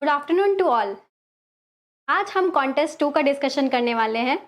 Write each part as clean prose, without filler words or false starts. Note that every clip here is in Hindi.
Good afternoon to all. आज हम कॉन्टेस्ट 2 का डिस्कशन करने वाले हैं।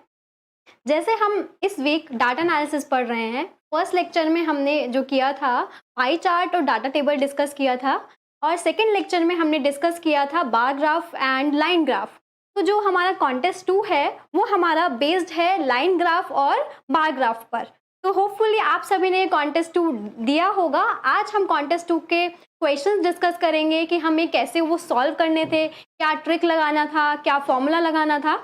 जैसे हम इस वीक डाटा एनालिसिस पढ़ रहे हैं, फर्स्ट लेक्चर में हमने जो किया था पाई चार्ट और डाटा टेबल डिस्कस किया था और सेकंड लेक्चर में हमने डिस्कस किया था bar graph and line graph. तो जो हमारा कॉन्टेस्ट 2 है वो हमारा बेस्ड है लाइन ग्राफ और बार ग्राफ पर। तो होपफुली आप सभी ने कॉन्टेस्ट 2 दिया होगा। आज हम कॉन्टेस्ट 2 के क्वेश्चंस डिस्कस करेंगे कि हमें कैसे वो सॉल्व करने थे, क्या ट्रिक लगाना था, क्या फॉर्मूला लगाना था।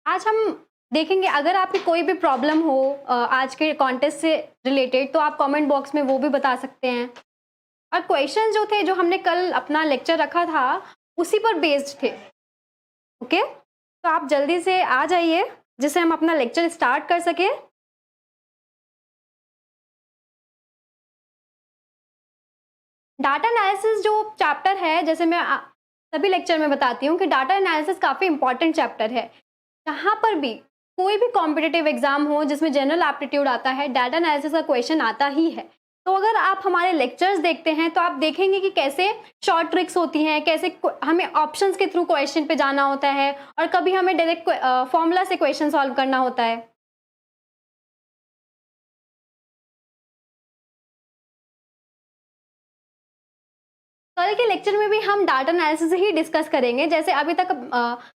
आज हम देखेंगे, अगर आपकी कोई भी प्रॉब्लम हो आज के कॉन्टेस्ट से रिलेटेड, तो आप कमेंट बॉक्स में वो भी बता सकते हैं। और क्वेश्चन जो थे, जो हमने कल अपना लेक्चर रखा था, उसी पर बेस्ड थे। ओके, तो आप जल्दी से आ जाइए जिससे हम अपना लेक्चर स्टार्ट कर सकें। डाटा एनालिसिस जो चैप्टर है, जैसे मैं सभी लेक्चर में बताती हूँ कि डाटा एनालिसिस काफ़ी इंपॉर्टेंट चैप्टर है। जहाँ पर भी कोई भी कॉम्पिटिटिव एग्जाम हो जिसमें जनरल एप्टीट्यूड आता है, डाटा एनालिसिस का क्वेश्चन आता ही है। तो अगर आप हमारे लेक्चर्स देखते हैं तो आप देखेंगे कि कैसे शॉर्ट ट्रिक्स होती हैं, कैसे हमें ऑप्शंस के थ्रू क्वेश्चन पे जाना होता है और कभी हमें डायरेक्ट फॉर्मूला से क्वेश्चन सॉल्व करना होता है। कल के लेक्चर में भी हम डाटा एनालिसिस ही डिस्कस करेंगे। जैसे अभी तक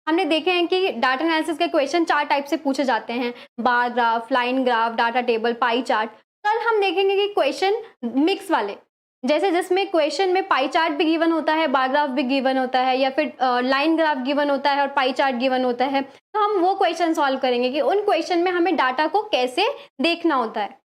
हमने देखे हैं कि डाटा एनालिसिस के क्वेश्चन 4 टाइप से पूछे जाते हैं: bar graph, line graph, data table, pie chart. कल हम देखेंगे कि क्वेश्चन मिक्स वाले, जैसे जिसमें क्वेश्चन में पाई चार्ट भी गिवन होता है, बार ग्राफ भी गिवन होता है, या फिर लाइन ग्राफ गिवन होता है और पाई चार्ट गिवन होता है। तो हम वो क्वेश्चन सॉल्व करेंगे कि उन क्वेश्चन में हमें डाटा को कैसे देखना होता है।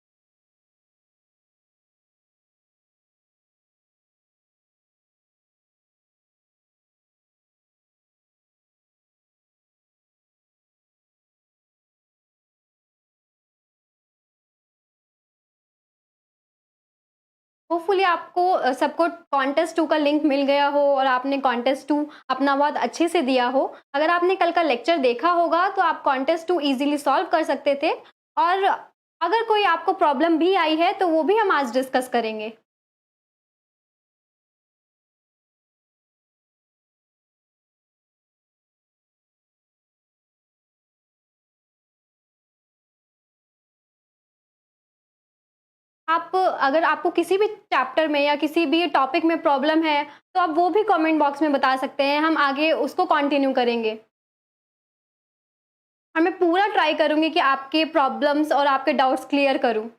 होपफुली आपको सबको कॉन्टेस्ट 2 का लिंक मिल गया हो और आपने कॉन्टेस्ट 2 अपना बहुत अच्छे से दिया हो। अगर आपने कल का लेक्चर देखा होगा तो आप कॉन्टेस्ट 2 इजीली सॉल्व कर सकते थे। और अगर कोई आपको प्रॉब्लम भी आई है तो वो भी हम आज डिस्कस करेंगे। आप अगर आपको किसी भी चैप्टर में या किसी भी टॉपिक में प्रॉब्लम है तो आप वो भी कमेंट बॉक्स में बता सकते हैं। हम आगे उसको कंटिन्यू करेंगे और मैं पूरा ट्राई करूंगी कि आपके प्रॉब्लम्स और आपके डाउट्स क्लियर करूं।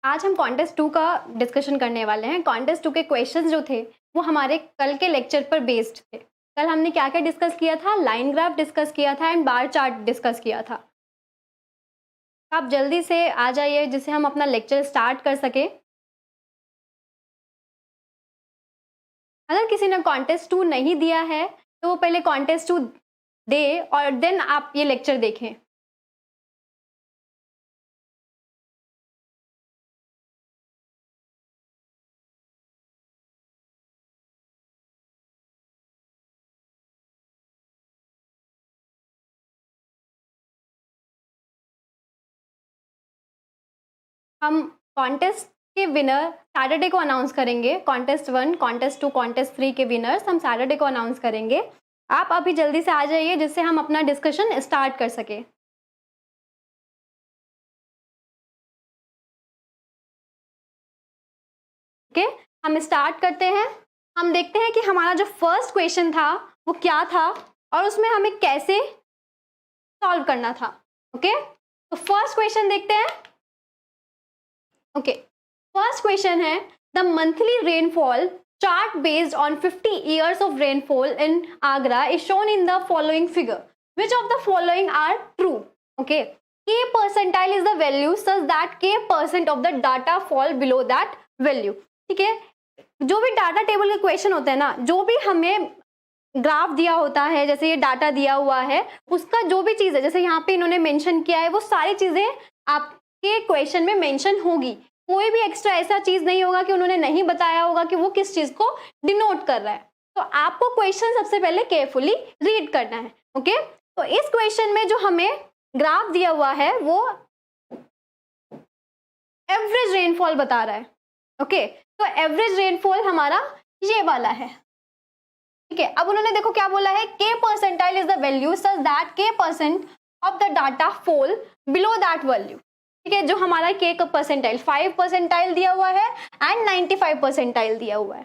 आज हम कॉन्टेस्ट 2 का डिस्कशन करने वाले हैं। कॉन्टेस्ट 2 के क्वेश्चंस जो थे वो हमारे कल के लेक्चर पर बेस्ड थे। कल हमने क्या-क्या डिस्कस किया था? लाइन ग्राफ डिस्कस किया था एंड बार चार्ट डिस्कस किया था। आप जल्दी से आ जाइए जिससे हम अपना लेक्चर स्टार्ट कर सकें। अगर किसी ने कॉन्टेस्ट 2 नहीं दिया है तो वो पहले कॉन्टेस्ट 2 दे और देन आप ये लेक्चर देखें। हम कॉन्टेस्ट के विनर सैटरडे को अनाउंस करेंगे। कॉन्टेस्ट 1, कॉन्टेस्ट 2, कॉन्टेस्ट 3 के विनर्स हम सैटरडे को अनाउंस करेंगे। आप अभी जल्दी से आ जाइए जिससे हम अपना डिस्कशन स्टार्ट कर सकें। ओके, हम स्टार्ट करते हैं। हम देखते हैं कि हमारा जो फर्स्ट क्वेश्चन था वो क्या था और उसमें हमें कैसे सॉल्व करना था। ओके, तो फर्स्ट क्वेश्चन देखते हैं। ओके, फर्स्ट क्वेश्चन है the monthly rainfall chart based on 50 years of rainfall in Agra is shown in the following figure. Which of the following are true? Okay, K percentile is the value such that K% of the data fall below that value. ठीक है, जो भी डाटा टेबल के क्वेश्चन होते हैं ना, जो भी हमें ग्राफ दिया होता है, जैसे ये डाटा दिया हुआ है, उसका जो भी चीज़ है, जैसे यहाँ पे इन्होंने मेंशन किया है, वो सारी चीज़ें आपके क्वेश्चन में मेंशन होगी। कोई भी एक्स्ट्रा ऐसा चीज़ नहीं होगा कि उन्होंने नहीं बताया होगा कि वो किस चीज़ को डिनोट कर रहा है। तो आपको क्वेश्चन सबसे पहले केयरफुली रीड करना है। ओके, तो इस क्वेश्चन में जो हमें ग्राफ दिया हुआ है वो एवरेज रेनफॉल बता रहा है। ओके, तो एवरेज रेनफॉल हमारा ये वाला है। ठीक है, अब उन्होंने देखो क्या बोला है, K percentile is the value such that K% of the data fall below that value। ठीक है, जो हमारा K का परसेंटाइल 5 परसेंटाइल दिया हुआ है एंड 95 परसेंटाइल दिया हुआ है।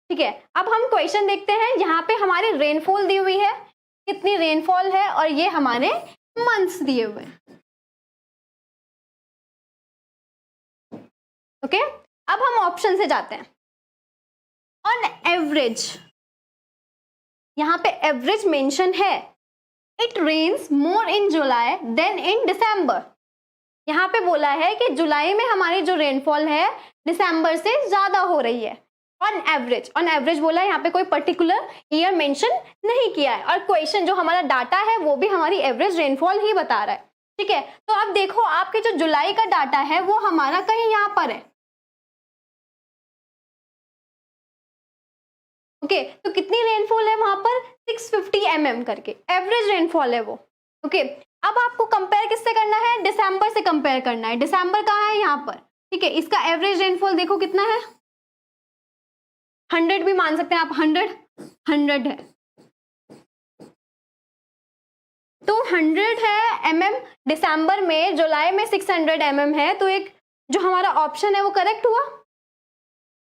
ठीक है, अब हम क्वेश्चन देखते हैं। यहाँ पे हमारी रेनफॉल दी हुई है, कितनी रेनफॉल है, और ये हमारे मंथ्स दिए हुए हैं। ओके, अब हम ऑप्शन से जाते हैं। ऑन एवरेज, यहाँ पे एवरेज मेंशन है, it rains more in July than in December. यहाँ पे बोला है कि जुलाई में हमारी जो रेनफॉल है दिसंबर से ज्यादा हो रही है। ऑन एवरेज बोला है, यहाँ पे कोई पर्टिकुलर ईयर मेंशन नहीं किया है, और क्वेश्चन जो हमारा डाटा है वो भी हमारी एवरेज रेनफॉल ही बता रहा है। ठीक है, तो अब देखो आपके जो जुलाई का डाटा है वो हमारा कहीं यहाँ पर है। ओके, तो कितनी रेनफॉल है वहां पर, 650 mm करके एवरेज रेनफॉल है वो। ओके, अब आपको कंपेयर किससे करना है, दिसंबर से कंपेयर करना है। दिसंबर कहाँ है, यहाँ पर। ठीक है, इसका एवरेज रेनफॉल देखो कितना है, 100 भी मान सकते हैं आप, 100 है। तो 100 है mm दिसंबर में, जुलाई में 600 mm है, तो एक जो हमारा ऑप्शन है वो करेक्ट हुआ।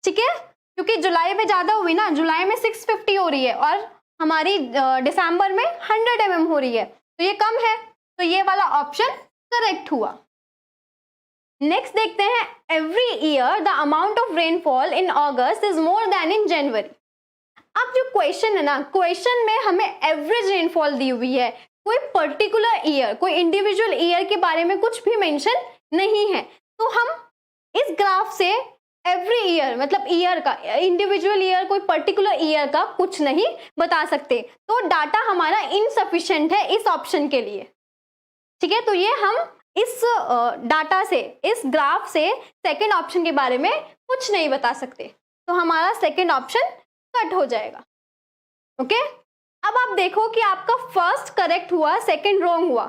ठीक है, क्योंकि जुलाई में ज्यादा हुई ना, जुलाई में 650 हो रही है और हमारी दिसंबर में 100 mm हो रही है, तो ये कम है, तो ये वाला ऑप्शन करेक्ट हुआ। नेक्स्ट देखते हैं, every year the amount of rainfall in August is more than in January. अब जो क्वेश्चन है ना, क्वेश्चन में हमें एवरेज रेनफॉल दी हुई है, कोई पर्टिकुलर ईयर, कोई इंडिविजुअल ईयर के बारे में कुछ भी मेंशन नहीं है। तो हम इस ग्राफ से एवरी ईयर मतलब ईयर का, इंडिविजुअल ईयर, कोई पर्टिकुलर ईयर का कुछ नहीं बता सकते, तो डाटा हमारा इनसफिशिएंट है इस ऑप्शन के लिए। ठीक है, तो ये हम इस डाटा से, इस ग्राफ से सेकंड ऑप्शन के बारे में कुछ नहीं बता सकते, तो हमारा सेकंड ऑप्शन कट हो जाएगा। ओके, अब आप देखो कि आपका फर्स्ट करेक्ट हुआ, सेकंड रॉन्ग हुआ।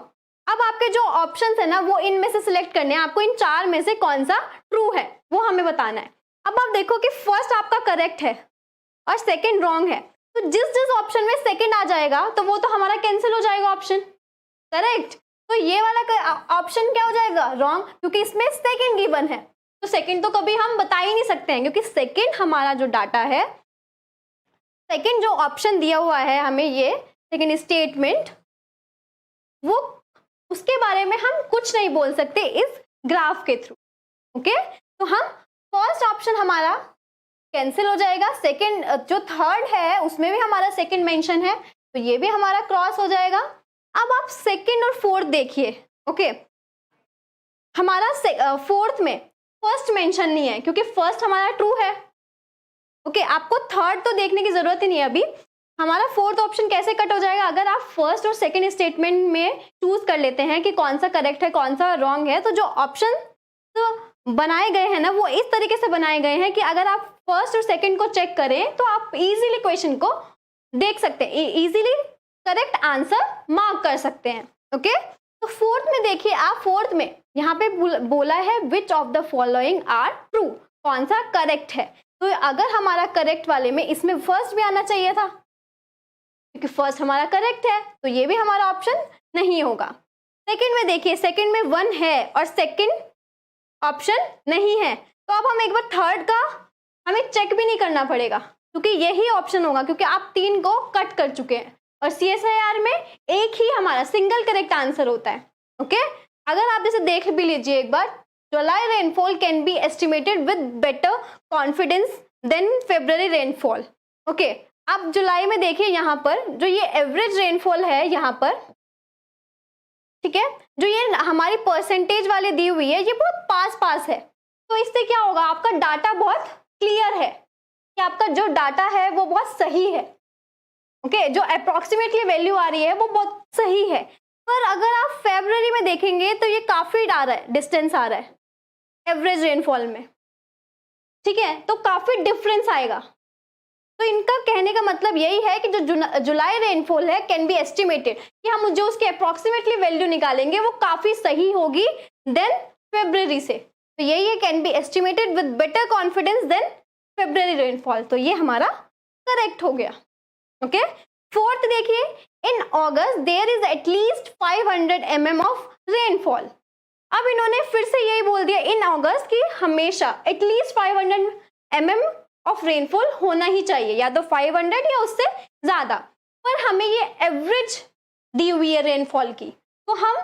अब आपके जो ऑप्शंस है ना वो इनमें से सिलेक्ट करने हैं, आपको इन चार में से कौन सा ट्रू है वो हमें बताना है। अब आप देखो कि फर्स्ट आपका करेक्ट है और सेकंड रॉन्ग है, तो जिस जिस ऑप्शन में सेकंड आ जाएगा तो वो तो हमारा कैंसिल हो जाएगा ऑप्शन। करेक्ट, तो ये वाला ऑप्शन क्या हो जाएगा, रॉन्ग, क्योंकि इसमें सेकंड गिवन है। तो सेकंड तो कभी हम बता ही नहीं सकते हैं, क्योंकि सेकंड हमारा जो डाटा है, सेकंड जो ऑप्शन दिया हुआ है हमें, ये सेकंड स्टेटमेंट, वो उसके बारे में हम कुछ नहीं बोल सकते इस ग्राफ के थ्रू। ओके, तो हम फर्स्ट ऑप्शन हमारा कैंसिल हो जाएगा, सेकंड जो थर्ड है उसमें भी हमारा सेकंड मेंशन है, तो ये भी हमारा क्रॉस हो जाएगा। अब आप सेकंड और फोर्थ देखिए। ओके, हमारा फोर्थ में फर्स्ट मेंशन नहीं है, क्योंकि फर्स्ट हमारा ट्रू है। ओके, आपको थर्ड तो देखने की जरूरत ही नहीं है अभी। हमारा फोर्थ ऑप्शन कैसे कट हो जाएगा, अगर आप फर्स्ट और सेकंड स्टेटमेंट में चूज कर लेते हैं कि कौन सा करेक्ट है कौन सा रॉन्ग है, तो जो ऑप्शन तो बनाए गए हैं ना वो इस तरीके से बनाए गए हैं कि अगर आप फर्स्ट और सेकंड को चेक करें तो आप इजीली क्वेश्चन को देख सकते हैं, इजीली करेक्ट आंसर मार्क कर सकते हैं। ओके, तो फोर्थ में देखिए आप, फोर्थ में यहाँ पे बोला है which of the following are true, कौन सा करेक्ट है। तो अगर हमारा करेक्ट वाले में इसमें फर्स्ट भी आना चाहिए था, क्योंकि फर्स्ट हमारा करेक्ट है, तो ये भी हमारा ऑप्शन नहीं होगा। सेकंड में देखिए, सेकंड में 1 है और सेकंड ऑप्शन नहीं है, तो अब हम एक बार थर्ड का हमें चेक भी नहीं करना पड़ेगा, क्योंकि यही ऑप्शन होगा, क्योंकि आप 3 को कट कर चुके हैं और CSIR में एक ही हमारा सिंगल करेक्ट आंसर होता है। ओके, अगर आप जैसे देख भी लीजिए एक बार, July rainfall can be estimated with better confidence than February rainfall. Okay, अब जुलाई में देखिए यहाँ पर जो ये एवरेज रेनफॉल है यहाँ पर, ठीक है, जो ये हमारी परसेंटेज वाली दी हुई है ये बहुत पास पास है, तो इससे क्या होगा, आपका डाटा बहुत क्लियर है कि आपका जो डाटा है वो बहुत सही है। ओके, जो अप्रोक्सीमेटली वैल्यू आ रही है वो बहुत सही है। पर अगर आप फरवरी में देखेंगे तो ये काफी आ रहा है, डिस्टेंस आ रहा है एवरेज रेनफॉल में, ठीक है, तो काफी डिफरेंस आएगा। तो इनका कहने का मतलब यही है कि जो जुलाई रेनफॉल है कैन बी एस्टिमेटेड, कि हम जो उसके अप्रोक्सीमेटली वैल्यू निकालेंगे वो काफी सही होगी देन फरवरी से। तो यही है, can be estimated with better confidence than February rainfall. तो ये हमारा करेक्ट हो गया। ओके, फोर्थ देखिए, in August there is at least 500 mm of rainfall. अब इन्होंने फिर से यही बोल दिया इन अगस्त की हमेशा एटलीस्ट 500 mm ऑफ रेनफॉल होना ही चाहिए, या तो 500 या उससे ज्यादा। पर हमें ये एवरेज दी हुई है रेनफॉल की, तो हम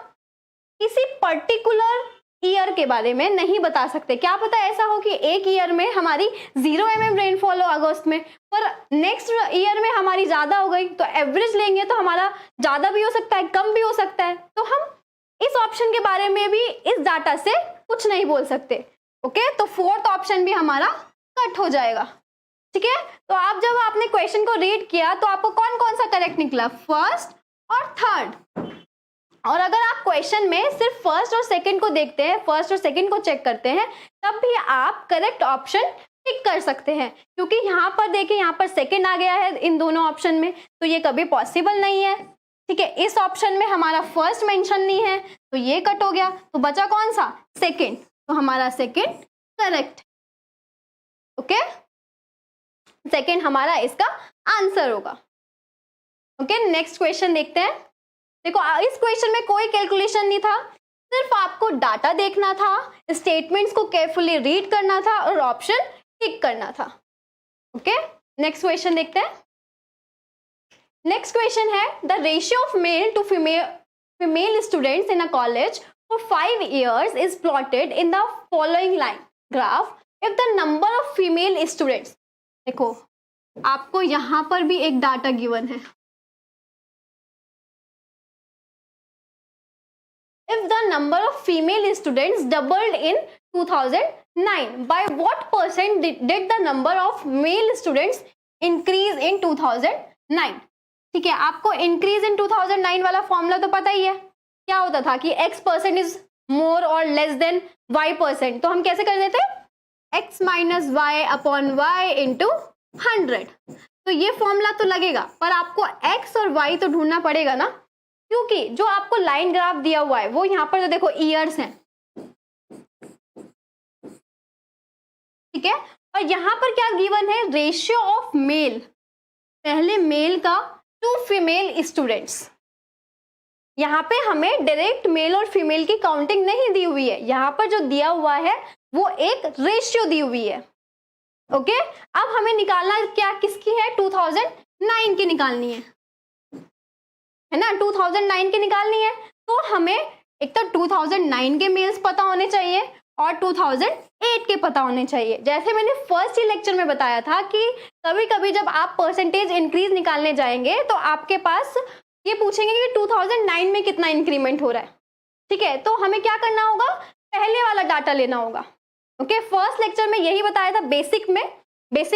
किसी पर्टिकुलर ईयर के बारे में नहीं बता सकते। क्या पता ऐसा हो कि एक ईयर में हमारी 0 mm रेनफॉल हो अगस्त में, पर नेक्स्ट ईयर में हमारी ज्यादा हो गई, तो एवरेज लेंगे तो हमारा ज्यादा भी हो सकता है, कम भी हो सकता है। तो हम इस ऑप्शन के बारे में भी इस डाटा से कुछ नहीं बोल सकते। ओके, तो फोर्थ ऑप्शन भी हमारा कट हो जाएगा। ठीक है, तो आप जब आपने क्वेश्चन को रीड किया तो आपको कौन कौन सा करेक्ट निकला, फर्स्ट और थर्ड। और अगर आप क्वेश्चन में सिर्फ फर्स्ट और सेकंड को देखते हैं, फर्स्ट और सेकंड को चेक करते हैं, तब भी आप करेक्ट ऑप्शन टिक कर सकते हैं, क्योंकि यहाँ पर देखिए, यहाँ पर सेकंड आ गया है इन दोनों ऑप्शन में, तो ये कभी पॉसिबल नहीं है। ठीक है, इस ऑप्शन में हमारा फर्स्ट मेंशन नहीं है, तो ये कट हो गया, तो बचा कौन सा, सेकंड, तो हमारा सेकंड करेक्ट। ओके, सेकंड हमारा इसका आंसर होगा। ओके, नेक्स्ट क्वेश्चन देखते हैं। देखो, इस क्वेश्चन में कोई कैलकुलेशन नहीं था, सिर्फ आपको डाटा देखना था, स्टेटमेंट्स को केयरफुली रीड करना था और ऑप्शन टिक करना था। ओके, नेक्स्ट क्वेश्चन देखते हैं। नेक्स्ट क्वेश्चन है, the ratio of male to female students in a college for 5 years is plotted in the following line graph if the number of female students. देखो, आपको यहां पर भी एक डाटा गिवन है, if the number of female students doubled in 2009, by what percent did the number of male students increase in 2009? ठीक है, आपको increase in 2009 वाला फॉर्मूला तो पता ही है, क्या होता था कि x% is more or less than y%, तो हम कैसे कर देते हैं, x minus y upon y into 100। तो ये फॉर्मूला तो लगेगा, पर आपको x और y तो ढूंढना पड़ेगा ना, क्योंकि जो आपको लाइन ग्राफ दिया हुआ है वो यहाँ पर तो देखो ईयर्स हैं, ठीक है, और यहाँ पर क्या गिवन है, रेशियो ऑफ मेल, पहले मेल का टू फीमेल स्टूडेंट्स। यहाँ पे हमें डायरेक्ट मेल और फीमेल की काउंटिंग नहीं दी हुई है, यहाँ पर जो दिया हुआ है वो एक रेशियो दी हुई है। ओके, अब हमें निकालना क्या, किसकी है, 2009 की निकालनी है ना, 2009 की निकालनी है। तो हमें एक तो 2009 के मेल्स पता होने चाहिए और 2008 के पता होने चाहिए। जैसे मैंने फर्स्ट ही लेक्चर में बताया था कि कभी कभी जब आप परसेंटेज इंक्रीज निकालने जाएंगे तो आपके पास ये पूछेंगे कि 2009 में कितना इंक्रीमेंट हो रहा है। ठीक है, तो हमें क्या करना होगा, पहले वाला डाटा लेना होगा। ओके, फर्स्ट लेक्चर में यही बताया था, बेसिक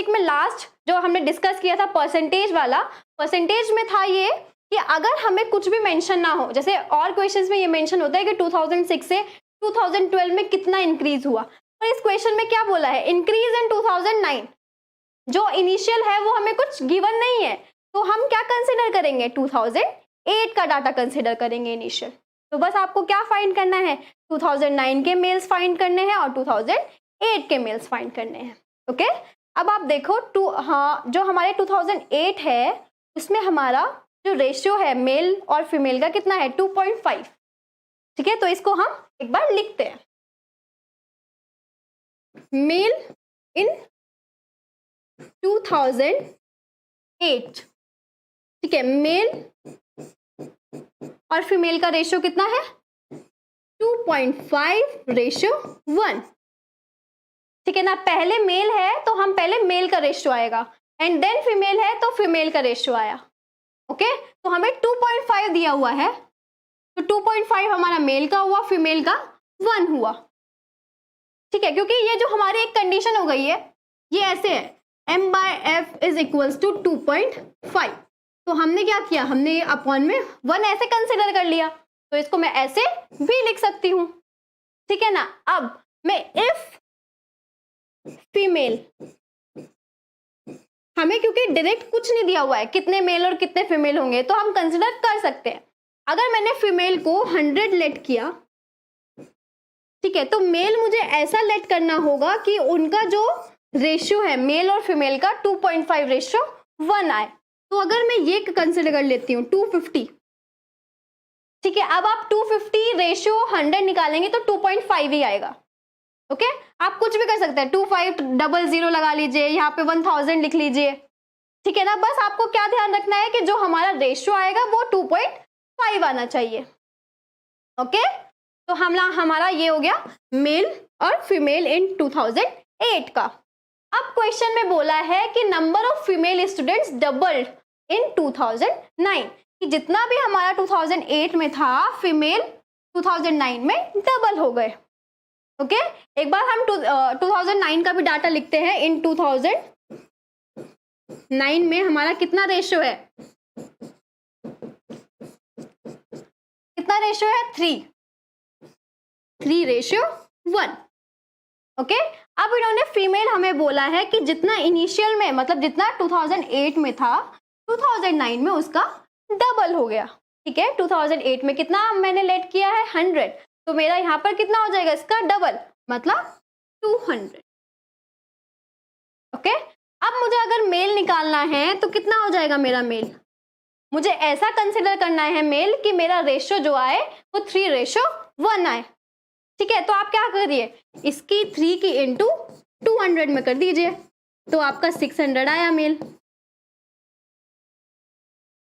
में लास्ट जो हमने डिस्कस किया था परसेंटेज वाला, परसेंटेज में था ये कि अगर हमें कुछ भी मेंशन ना हो, जैसे और क्वेश्चंस में ये मेंशन होता है कि 2006 से 2012 में कितना इंक्रीज हुआ, और इस क्वेश्चन में क्या बोला है, इंक्रीज इन 2009, जो इनिशियल है वो हमें कुछ गिवन नहीं है, तो हम क्या कंसिडर करेंगे, 2008 का डाटा कंसिडर करेंगे इनिशियल। तो बस आपको क्या फाइंड करना है, 2009 के मेल्स फाइंड करने हैं और 2008 के मेल्स फाइंड करने हैं। ओके, अब आप देखो जो हमारे 2008 है उसमें हमारा जो रेशियो है मेल और फीमेल का कितना है, 2.5। ठीक है, तो इसको हम एक बार लिखते हैं, मेल इन 2008। ठीक है, मेल और फीमेल का रेशियो कितना है, 2.5:1। ठीक है ना, पहले मेल है तो हम पहले मेल का रेशियो आएगा, एंड देन फीमेल है तो फीमेल का रेशियो आया। ओके, तो हमें 2.5 दिया हुआ है, तो 2.5 हमारा मेल का हुआ, फीमेल का 1 हुआ। ठीक है, क्योंकि ये जो हमारी एक कंडीशन हो गई है, ये ऐसे है m/f इज इक्वल्स टू 2.5। तो हमने क्या किया, हमने अपॉन में 1 ऐसे कंसिडर कर लिया, तो इसको मैं ऐसे भी लिख सकती हूं। ठीक है ना। अब मैं इफ फीमेल, हमें क्योंकि डायरेक्ट कुछ नहीं दिया हुआ है कितने मेल और कितने फीमेल होंगे, तो हम कंसिडर कर सकते हैं। अगर मैंने फीमेल को 100 लेट किया, ठीक है, तो मेल मुझे ऐसा लेट करना होगा कि उनका जो रेशियो है मेल और फीमेल का 2.5 रेशियो 1 आए। तो अगर मैं ये कंसिडर कर लेती हूँ 250, ठीक है, अब आप 250 रेशियो 100 निकालेंगे तो 2.5 ही आएगा। ओके, आप कुछ भी कर सकते हैं, 2500 लगा लीजिए, यहाँ पे 1000 लिख लीजिए। ठीक है ना, बस आपको क्या ध्यान रखना है कि जो हमारा रेशियो आएगा वो 2.5 आना चाहिए। ओके, तो हमारा ये हो गया मेल और फीमेल इन 2008 का। अब क्वेश्चन में बोला है कि number of female students doubled in 2009, कि जितना भी हमारा 2008 में था फीमेल 2009 में डबल हो गए। ओके, एक बार हम 2009 का भी डाटा लिखते हैं। इन 2009 में हमारा कितना रेशियो है, कितना रेशियो है, 3:1। ओके, अब इन्होंने फीमेल हमें बोला है कि जितना इनिशियल में, मतलब जितना 2008 में था 2009 में उसका डबल हो गया। ठीक है, 2008 में कितना मैंने लेट किया है 100, तो मेरा यहाँ पर कितना हो जाएगा, इसका डबल, मतलब 200। ओके, अब मुझे अगर मेल निकालना है तो कितना हो जाएगा मेरा मेल, मुझे ऐसा कंसिडर करना है मेल कि मेरा रेशियो जो आए वो 3:1 आए। ठीक है, तो आप क्या करिए, इसकी 3 की इंटू 200 में कर दीजिए, तो आपका 600 आया मेल।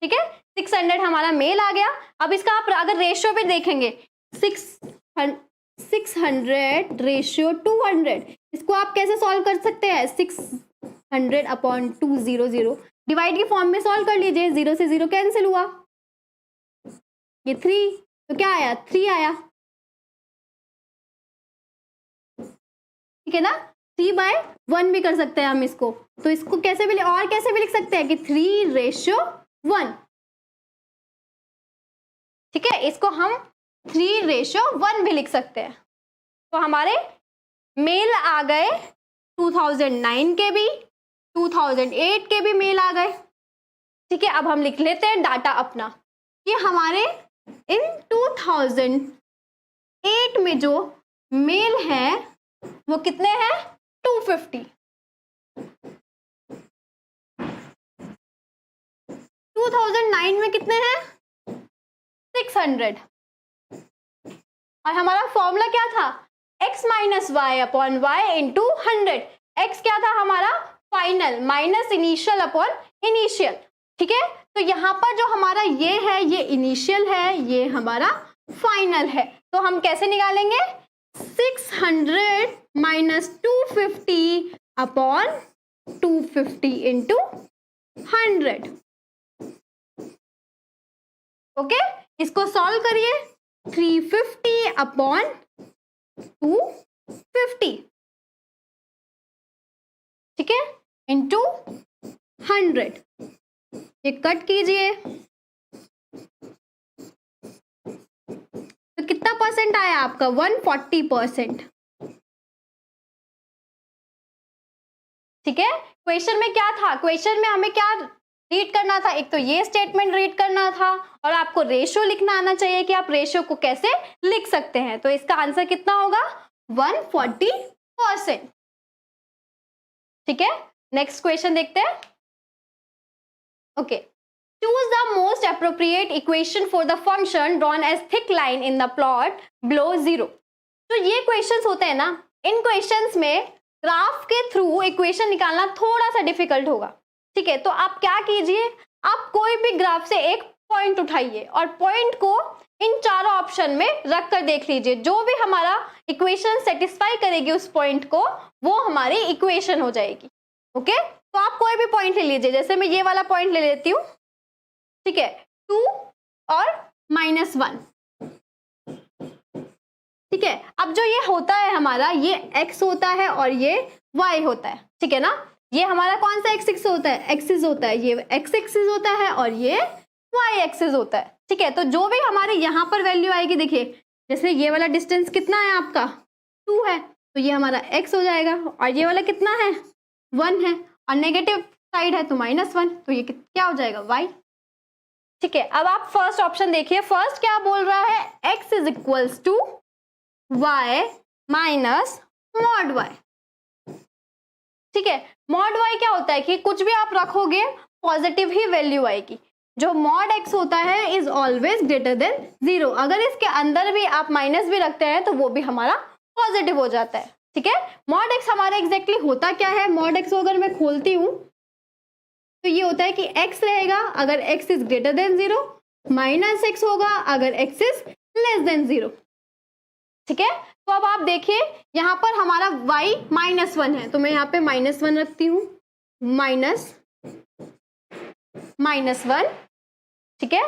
ठीक है, 600 हमारा मेल आ गया। अब इसका आप अगर रेशियो भी देखेंगे 600 रेशियो 200, इसको आप कैसे सॉल्व कर सकते हैं, 600/200 डिवाइड के फॉर्म में सॉल्व कर लीजिए, 0 से 0 कैंसिल हुआ, ये 3, तो क्या आया, 3 आया। ठीक है ना, 3/1 भी कर सकते हैं हम इसको, तो इसको कैसे भी और कैसे भी लिख सकते हैं कि 3:1। ठीक है, इसको हम 3:1 भी लिख सकते हैं। तो हमारे मेल आ गए 2009 के भी, 2008 के भी मेल आ गए। ठीक है, अब हम लिख लेते हैं डाटा अपना कि हमारे इन 2008 में जो मेल है वो कितने हैं, 250। 2009 में कितने हैं, 600। और हमारा फॉर्मूला क्या था, x - y/y इंटू 100। x क्या था हमारा, final, minus initial upon initial. ठीक है, तो यहाँ पर जो हमारा ये है ये इनिशियल है, ये हमारा फाइनल है। तो हम कैसे निकालेंगे, 600 - 250 अपॉन 250 इंटू 100। ओके, इसको सॉल्व करिए, 350 अपॉन 250, ठीक है, इंटू 100। ये कट कीजिए, तो कितना परसेंट आया आपका, 140%। ठीक है, क्वेश्चन में क्या था, क्वेश्चन में हमें क्या रीड करना था, एक तो ये स्टेटमेंट रीड करना था और आपको रेशियो लिखना आना चाहिए कि आप रेशियो को कैसे लिख सकते हैं। तो इसका आंसर कितना होगा, 140%। ठीक है, नेक्स्ट क्वेश्चन देखते हैं। Okay, choose the most appropriate equation for the function drawn as thick line in the plot below 0। तो ये क्वेश्चंस होते हैं ना, इन क्वेश्चंस में ग्राफ के थ्रू इक्वेशन निकालना थोड़ा सा डिफिकल्ट होगा। ठीक है, तो आप क्या कीजिए, आप कोई भी ग्राफ से एक पॉइंट उठाइए और पॉइंट को इन चारों ऑप्शन में रख कर देख लीजिए, जो भी हमारा इक्वेशन सेटिस्फाई करेगी उस पॉइंट को, वो हमारी इक्वेशन हो जाएगी। ओके, तो आप कोई भी पॉइंट ले लीजिए, जैसे मैं ये वाला पॉइंट ले लेती हूँ। ठीक है, 2 और -1, ठीक है। अब जो ये होता है हमारा, ये x होता है और ये y होता है, ठीक है ना। ये हमारा कौन सा एक्सिस होता है, एक्सिस होता है, ये x एक्सिस होता है और ये y एक्सिस होता है, ठीक है। तो जो भी हमारे यहाँ पर वैल्यू आएगी, देखिए जैसे ये वाला डिस्टेंस कितना है आपका 2 है, तो ये हमारा x हो जाएगा, और ये वाला कितना है 1 है, और नेगेटिव साइड है तो -1, तो ये क्या हो जाएगा y, ठीक है। अब आप फर्स्ट ऑप्शन देखिए, फर्स्ट क्या बोल रहा है, x is equals to y minus mod y, ठीक है। मॉड y क्या होता है कि कुछ भी आप रखोगे पॉजिटिव ही वैल्यू आएगी। जो मॉड x होता है इज ऑलवेज ग्रेटर देन 0, अगर इसके अंदर भी आप माइनस भी रखते हैं तो वो भी हमारा पॉजिटिव हो जाता है, ठीक है। मॉड x हमारा एग्जैक्टली होता क्या है, मॉड x को अगर मैं खोलती हूँ तो ये होता है कि x रहेगा अगर x is greater than 0, minus x होगा अगर x इज लेस देन 0, ठीक है। तो अब आप देखिए यहाँ पर हमारा y -1 है, तो मैं यहाँ पे -1 रखती हूँ, -1, ठीक है।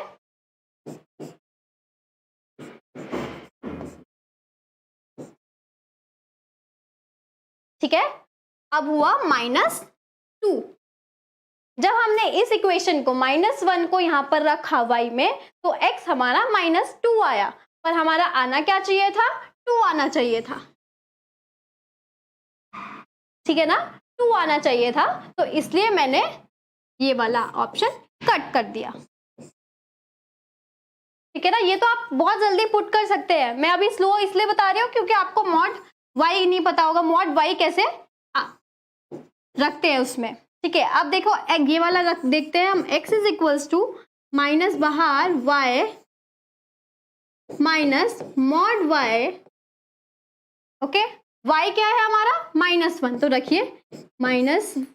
ठीक है, अब हुआ -2। जब हमने इस इक्वेशन को -1 को यहाँ पर रखा y में, तो x हमारा -2 आया, पर हमारा आना क्या चाहिए था, 2 आना चाहिए था, ठीक है ना, 2 आना चाहिए था, तो इसलिए मैंने ये वाला ऑप्शन कट कर दिया, ठीक है ना। ये तो आप बहुत जल्दी पुट कर सकते हैं, मैं अभी स्लो इसलिए बता रही हूँ क्योंकि आपको मॉड y नहीं पता होगा, मॉड y कैसे रखते हैं उसमें, ठीक है। अब देखो ये वाला देखते हैं हम, x is equals to minus बाहर y minus mod y, okay. y क्या है हमारा -1, तो रखिए -1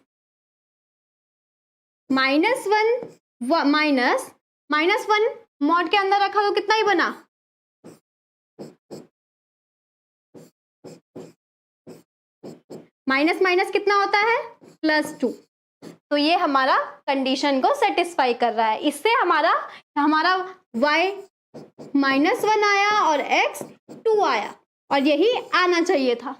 -1 मॉड के अंदर रखा तो कितना ही बना, माइनस माइनस कितना होता है +2, तो ये हमारा कंडीशन को सेटिस्फाई कर रहा है। इससे हमारा y -1 आया और x 2 आया, और यही आना चाहिए था,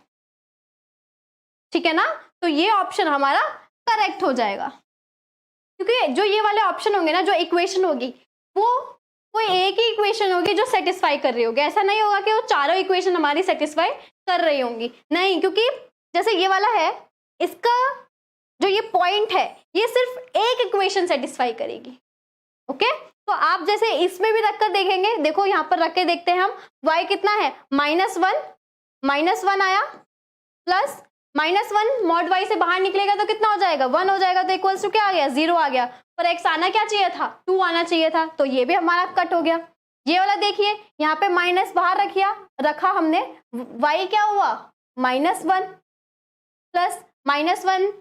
ठीक है ना। तो ये ऑप्शन हमारा करेक्ट हो जाएगा, क्योंकि जो ये वाले ऑप्शन होंगे ना, जो इक्वेशन होगी वो कोई एक ही इक्वेशन होगी जो सेटिस्फाई कर रही होगी, ऐसा नहीं होगा कि वो चारों इक्वेशन हमारी सेटिस्फाई कर रही होंगी, नहीं, क्योंकि जैसे ये वाला है, इसका जो ये पॉइंट है ये सिर्फ एक इक्वेशन सेटिस्फाई करेगी, ओके। तो आप जैसे इसमें भी रखकर देखेंगे, देखो यहाँ पर रख के देखते हैं हम, y कितना है -1 आया, प्लस -1 मॉड y से बाहर निकलेगा तो कितना हो जाएगा 1 हो जाएगा, तो इक्वल्स टू क्या आ गया 0 आ गया, पर x आना क्या चाहिए था 2 आना चाहिए था, तो ये भी हमारा कट हो गया। ये वाला देखिए यहाँ पे माइनस बाहर रखा हमने, y क्या हुआ -1 प्लस -1,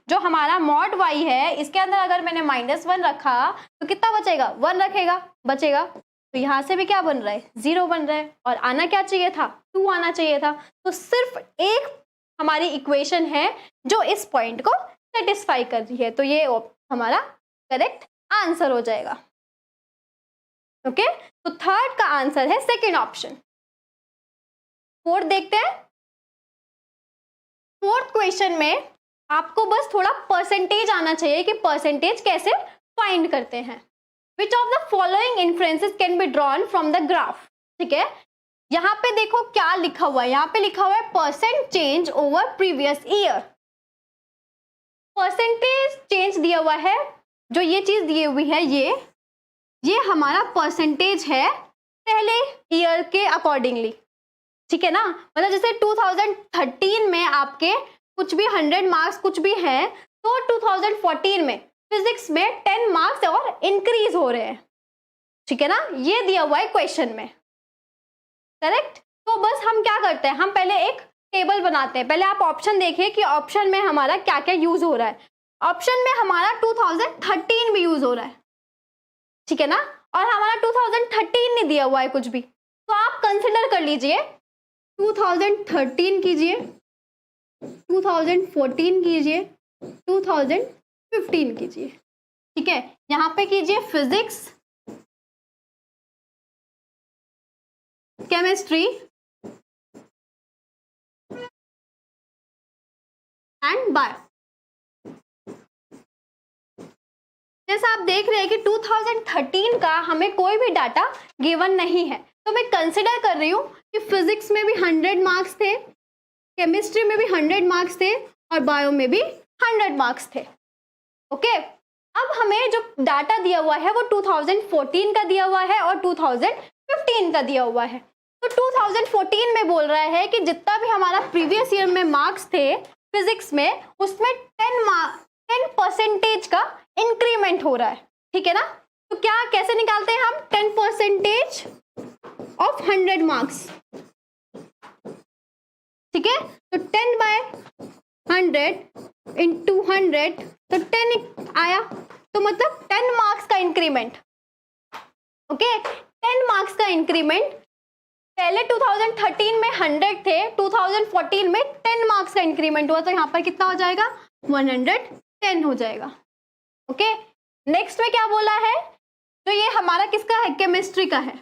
जो हमारा मॉड y है इसके अंदर अगर मैंने -1 रखा तो कितना बचेगा 1 बचेगा, तो यहाँ से भी क्या बन रहा है 0 बन रहा है, और आना क्या चाहिए था 2 आना चाहिए था। तो सिर्फ एक हमारी इक्वेशन है जो इस पॉइंट को सेटिस्फाई कर रही है, तो ये हमारा करेक्ट आंसर हो जाएगा, ओके। तो थर्ड का आंसर है सेकेंड ऑप्शन। फोर्थ देखते हैं। फोर्थ क्वेश्चन में आपको बस थोड़ा परसेंटेज आना चाहिए कि परसेंटेज कैसे फाइंड करते हैं। Which of the following inferences can be drawn from the graph? ठीक है, यहाँ पे देखो क्या लिखा हुआ है, यहाँ पे लिखा हुआ है percent change over previous year. Percentage change दिया हुआ है, जो ये चीज दी हुई है ये हमारा परसेंटेज है पहले ईयर के अकॉर्डिंगली, ठीक है ना। मतलब जैसे 2013 में आपके कुछ भी 100 मार्क्स कुछ भी है, तो 2014 में फिजिक्स में 10 मार्क्स और इंक्रीज हो रहे हैं, ठीक है ना, ये दिया हुआ है क्वेश्चन में, करेक्ट। तो बस हम क्या करते हैं, हम पहले एक टेबल बनाते हैं। पहले आप ऑप्शन देखिए कि ऑप्शन में हमारा क्या क्या यूज हो रहा है। ऑप्शन में हमारा 2013 भी यूज हो रहा है, ठीक है ना, और हमारा 2013 नहीं दिया हुआ है कुछ भी, तो आप कंसिडर कर लीजिए 2013 कीजिए, 2014 कीजिए, 2015 कीजिए, ठीक है। यहाँ पे कीजिए फिजिक्स, केमिस्ट्री, एंड बायो। जैसा आप देख रहे हैं कि 2013 का हमें कोई भी डाटा गिवन नहीं है, तो मैं कंसिडर कर रही हूँ कि फिजिक्स में भी 100 मार्क्स थे, केमिस्ट्री में भी 100 मार्क्स थे और बायो में भी 100 मार्क्स थे। ओके, अब हमें जो डाटा दिया हुआ है वो 2014 का दिया हुआ है और 2015 का दिया हुआ है। तो 2014 में बोल रहा है कि जितना भी हमारा प्रीवियस ईयर में मार्क्स थे फिजिक्स में, उसमें 10% का इंक्रीमेंट हो रहा है। ठीक है ना? तो क्या कैसे निकालते हैं हम 10% ऑफ 100 मार्क्स? ठीक है, तो 10/100 इंटू 100 तो 10 आया, तो मतलब 10 मार्क्स का इंक्रीमेंट। ओके, 10 मार्क्स का इंक्रीमेंट। पहले 2013 में 100 थे, 2014 में 10 मार्क्स का इंक्रीमेंट हुआ, तो यहाँ पर कितना हो जाएगा? 110 हो जाएगा। ओके, नेक्स्ट में क्या बोला है? तो ये हमारा किसका है? केमिस्ट्री का है।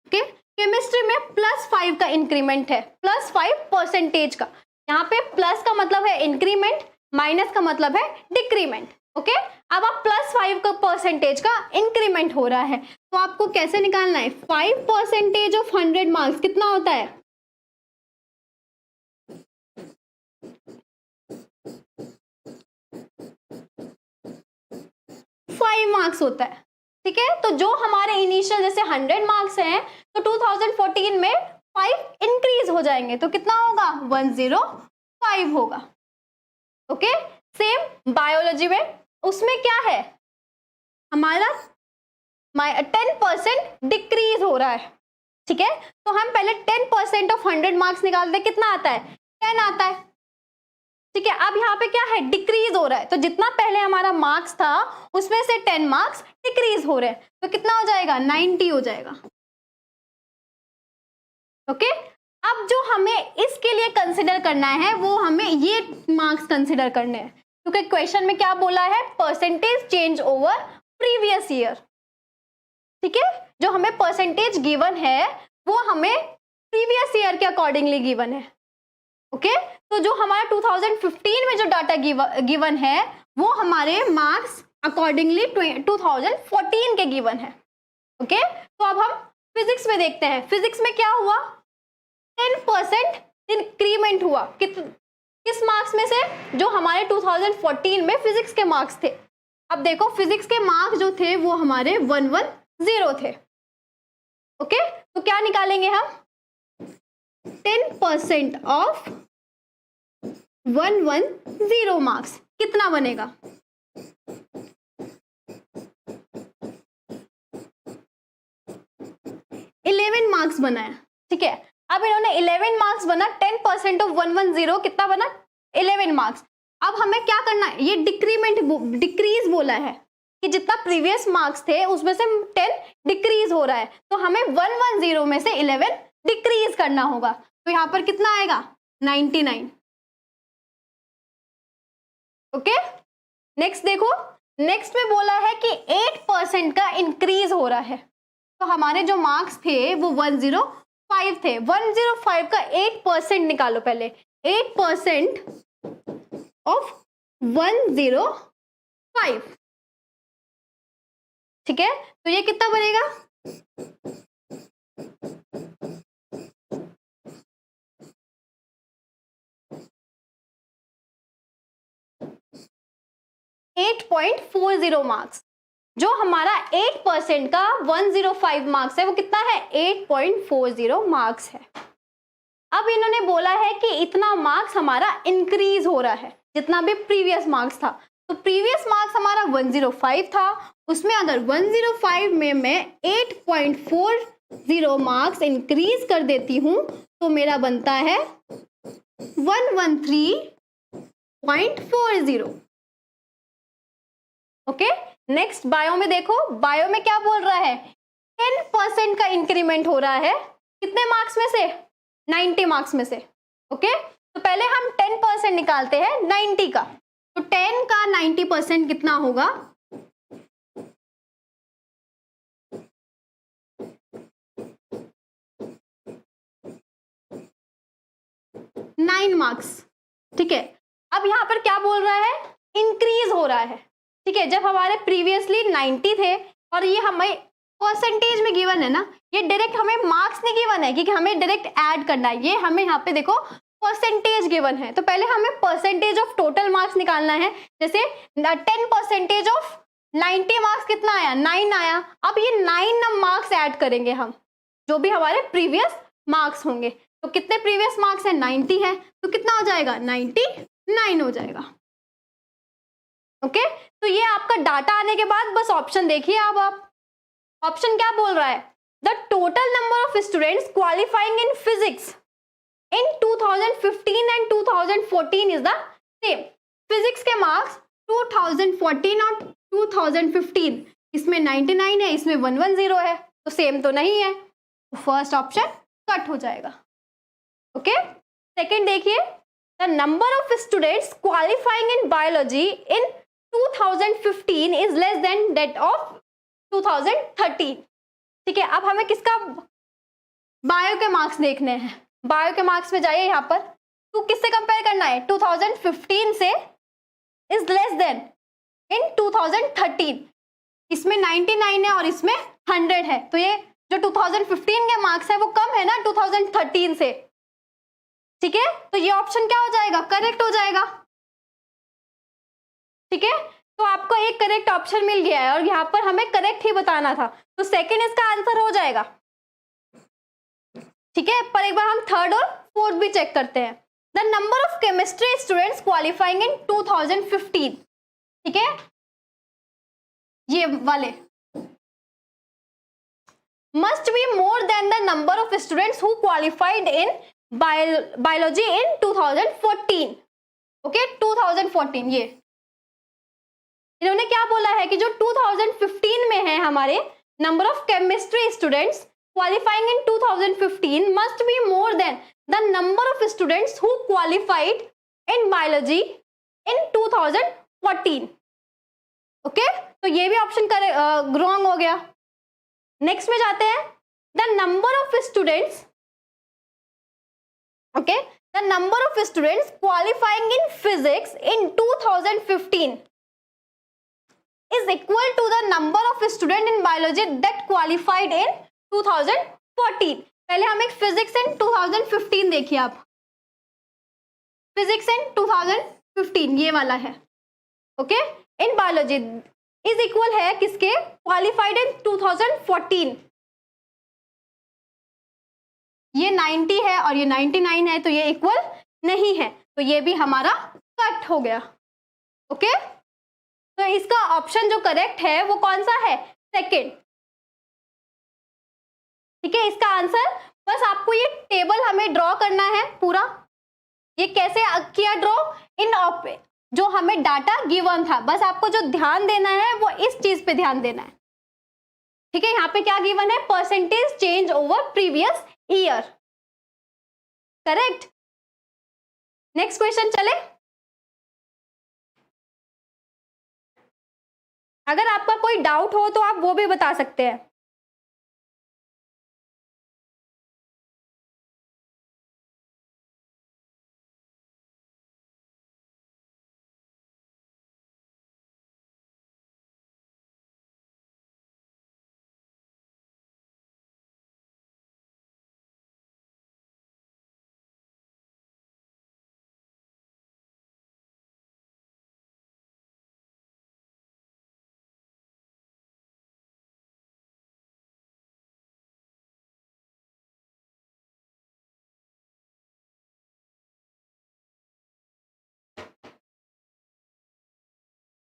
ओके, केमिस्ट्री में +5 का इंक्रीमेंट है, +5% का। यहाँ पे प्लस का मतलब है इंक्रीमेंट, माइनस का मतलब है डिक्रीमेंट। ओके, अब आप +5 का परसेंटेज का इंक्रीमेंट हो रहा है, तो आपको कैसे निकालना है? 5% ऑफ 100 मार्क्स कितना होता है? 5 मार्क्स होता है। ठीक है, तो जो हमारे इनिशियल जैसे 100 मार्क्स हैं, तो 2014 में 5 इंक्रीज हो जाएंगे, तो कितना होगा? 105 होगा। ओके, सेम बायोलॉजी में, उसमें क्या है? हमारा 10% डिक्रीज हो रहा है। ठीक है, तो हम पहले 10% ऑफ 100 मार्क्स निकालते हैं, कितना आता है? 10 आता है। ठीक है, अब यहाँ पे क्या है? डिक्रीज हो रहा है, तो जितना पहले हमारा मार्क्स था उसमें से 10 मार्क्स डिक्रीज हो रहे हैं, तो कितना हो जाएगा? 90 हो जाएगा। ओके, अब जो हमें इसके लिए कंसिडर करना है वो हमें ये मार्क्स कंसिडर करने हैं, क्योंकि क्वेश्चन में क्या बोला है? Percentage change over previous year. ठीक है, जो हमें परसेंटेज गिवन है वो हमें प्रीवियस ईयर के अकॉर्डिंगली गिवन है। ओके, तो जो हमारा 2015 में जो डाटा गिवन है वो हमारे मार्क्स अकॉर्डिंगली 2014 के गिवन है। ओके, तो अब हम फिजिक्स में देखते हैं। फिजिक्स में क्या हुआ? 10% इंक्रीमेंट हुआ। किस मार्क्स में से? जो हमारे 2014 में फिजिक्स के मार्क्स थे। अब देखो, फिजिक्स के मार्क्स जो थे वो हमारे 110 थे। ओके, तो क्या निकालेंगे हम? 10% ऑफ 110 मार्क्स कितना बनेगा? मार्क्स बना है। ठीक है, अब इन्होंने 11 मार्क्स बना, 10% ऑफ 110 कितना बना? 11 मार्क्स। अब हमें क्या करना है? ये डिक्रीज बोला है कि जितना प्रीवियस मार्क्स थे उसमें से 10 डिक्रीज हो रहा है, तो हमें 110 में से 11 डिक्रीज करना होगा, तो यहाँ पर कितना आएगा? 99। ओके, नेक्स्ट देखो, नेक्स्ट में बोला है कि 8% का इंक्रीज हो रहा है, तो हमारे जो मार्क्स थे वो 105 थे। 105 का 8% निकालो पहले। 8% ऑफ 105, ठीक है, तो ये कितना बनेगा? 8.40 मार्क्स। जो हमारा 8% का 105 मार्क्स है वो कितना है? 8.40 मार्क्स है। अब इन्होंने बोला है कि इतना मार्क्स हमारा इंक्रीज हो रहा है, जितना भी प्रीवियस मार्क्स था। तो प्रीवियस मार्क्स हमारा 105 था, उसमें अगर 105 में मैं 8.40 मार्क्स इंक्रीज कर देती हूं तो मेरा बनता है 113.40। ओके, नेक्स्ट बायो में देखो, बायो में क्या बोल रहा है? 10% का इंक्रीमेंट हो रहा है। कितने मार्क्स में से? 90 मार्क्स में से। ओके, तो पहले हम 10% निकालते हैं 90 का, तो 10 का 90% कितना होगा? 9 मार्क्स। ठीक है, अब यहाँ पर क्या बोल रहा है, इंक्रीज हो रहा है। ठीक है, जब हमारे प्रीवियसली 90 थे और ये हमें परसेंटेज में गिवन है ना, ये डायरेक्ट हमें मार्क्स नहीं गिवन है क्योंकि हमें डायरेक्ट ऐड करना है, ये हमें यहाँ पे देखो परसेंटेज गिवन है, तो पहले हमें परसेंटेज ऑफ टोटल मार्क्स निकालना है। जैसे 10% ऑफ 90 मार्क्स कितना आया, 9 आया। अब ये 9 मार्क्स ऐड करेंगे हम, जो भी हमारे प्रीवियस मार्क्स होंगे। तो कितने प्रीवियस मार्क्स है, 90 है, तो कितना हो जाएगा, 99 हो जाएगा। ओके, तो ये आपका डाटा आने के बाद बस ऑप्शन देखिए। अब आप ऑप्शन क्या बोल रहा है, the total number of students qualifying in physics in 2015 and 2014 is the same. Physics के मार्क्स 2014 और 2015, इसमें 99 है, इसमें 110 है, तो सेम तो नहीं है, तो फर्स्ट ऑप्शन कट हो जाएगा। ओके, सेकंड देखिए, the number of students qualifying in biology in 2015 is less than that of 2013। ठीक है, अब हमें किसका, बायो के मार्क्स देखने हैं। बायो के मार्क्स में जाइए, यहाँ पर तो किससे कंपेयर करना है, 2015 से इज लेस देन इन 2013। इसमें 99 है और इसमें 100 है, तो ये जो 2015 के मार्क्स है वो कम है ना 2013 से। ठीक है, तो ये ऑप्शन क्या हो जाएगा, करेक्ट हो जाएगा। ठीक है, तो आपको एक करेक्ट ऑप्शन मिल गया है और यहाँ पर हमें करेक्ट ही बताना था, तो सेकंड इसका आंसर हो जाएगा। ठीक है, पर एक बार हम थर्ड और फोर्थ भी चेक करते हैं। The number of chemistry students qualifying in 2015, ठीक है, ये वाले must be more than the number of students who qualified in biology in 2014. Okay, 2014, ये इन्होंने क्या बोला है कि जो 2015 में है हमारे number of chemistry students qualifying in 2015 must be more than the number of students who qualified in biology in 2014। Okay, तो ये भी ऑप्शन रॉन्ग हो गया। नेक्स्ट में जाते हैं, the number of students, okay, the number of students qualifying in physics in 2015 is equal to the number of student in biology that qualified in 2014। पहले हम एक फिजिक्स इन 2015 देखिए, आप फिजिक्स इन 2015 ये वाला है। Okay, in biology is equal है किसके, क्वालिफाइड इन 2014। ये 90 है और ये 99 है, तो ये इक्वल नहीं है, तो ये भी हमारा कट हो गया। ओके, तो इसका ऑप्शन जो करेक्ट है वो कौन सा है, सेकंड। ठीक है, इसका आंसर, बस आपको ये टेबल हमें ड्रॉ करना है पूरा। ये कैसे किया ड्रॉ, इन जो हमें डाटा गिवन था, बस आपको जो ध्यान देना है वो इस चीज पे ध्यान देना है। ठीक है, यहाँ पे क्या गिवन है, percentage change over previous year, correct. Next question चले। अगर आपका कोई डाउट हो तो आप वो भी बता सकते हैं।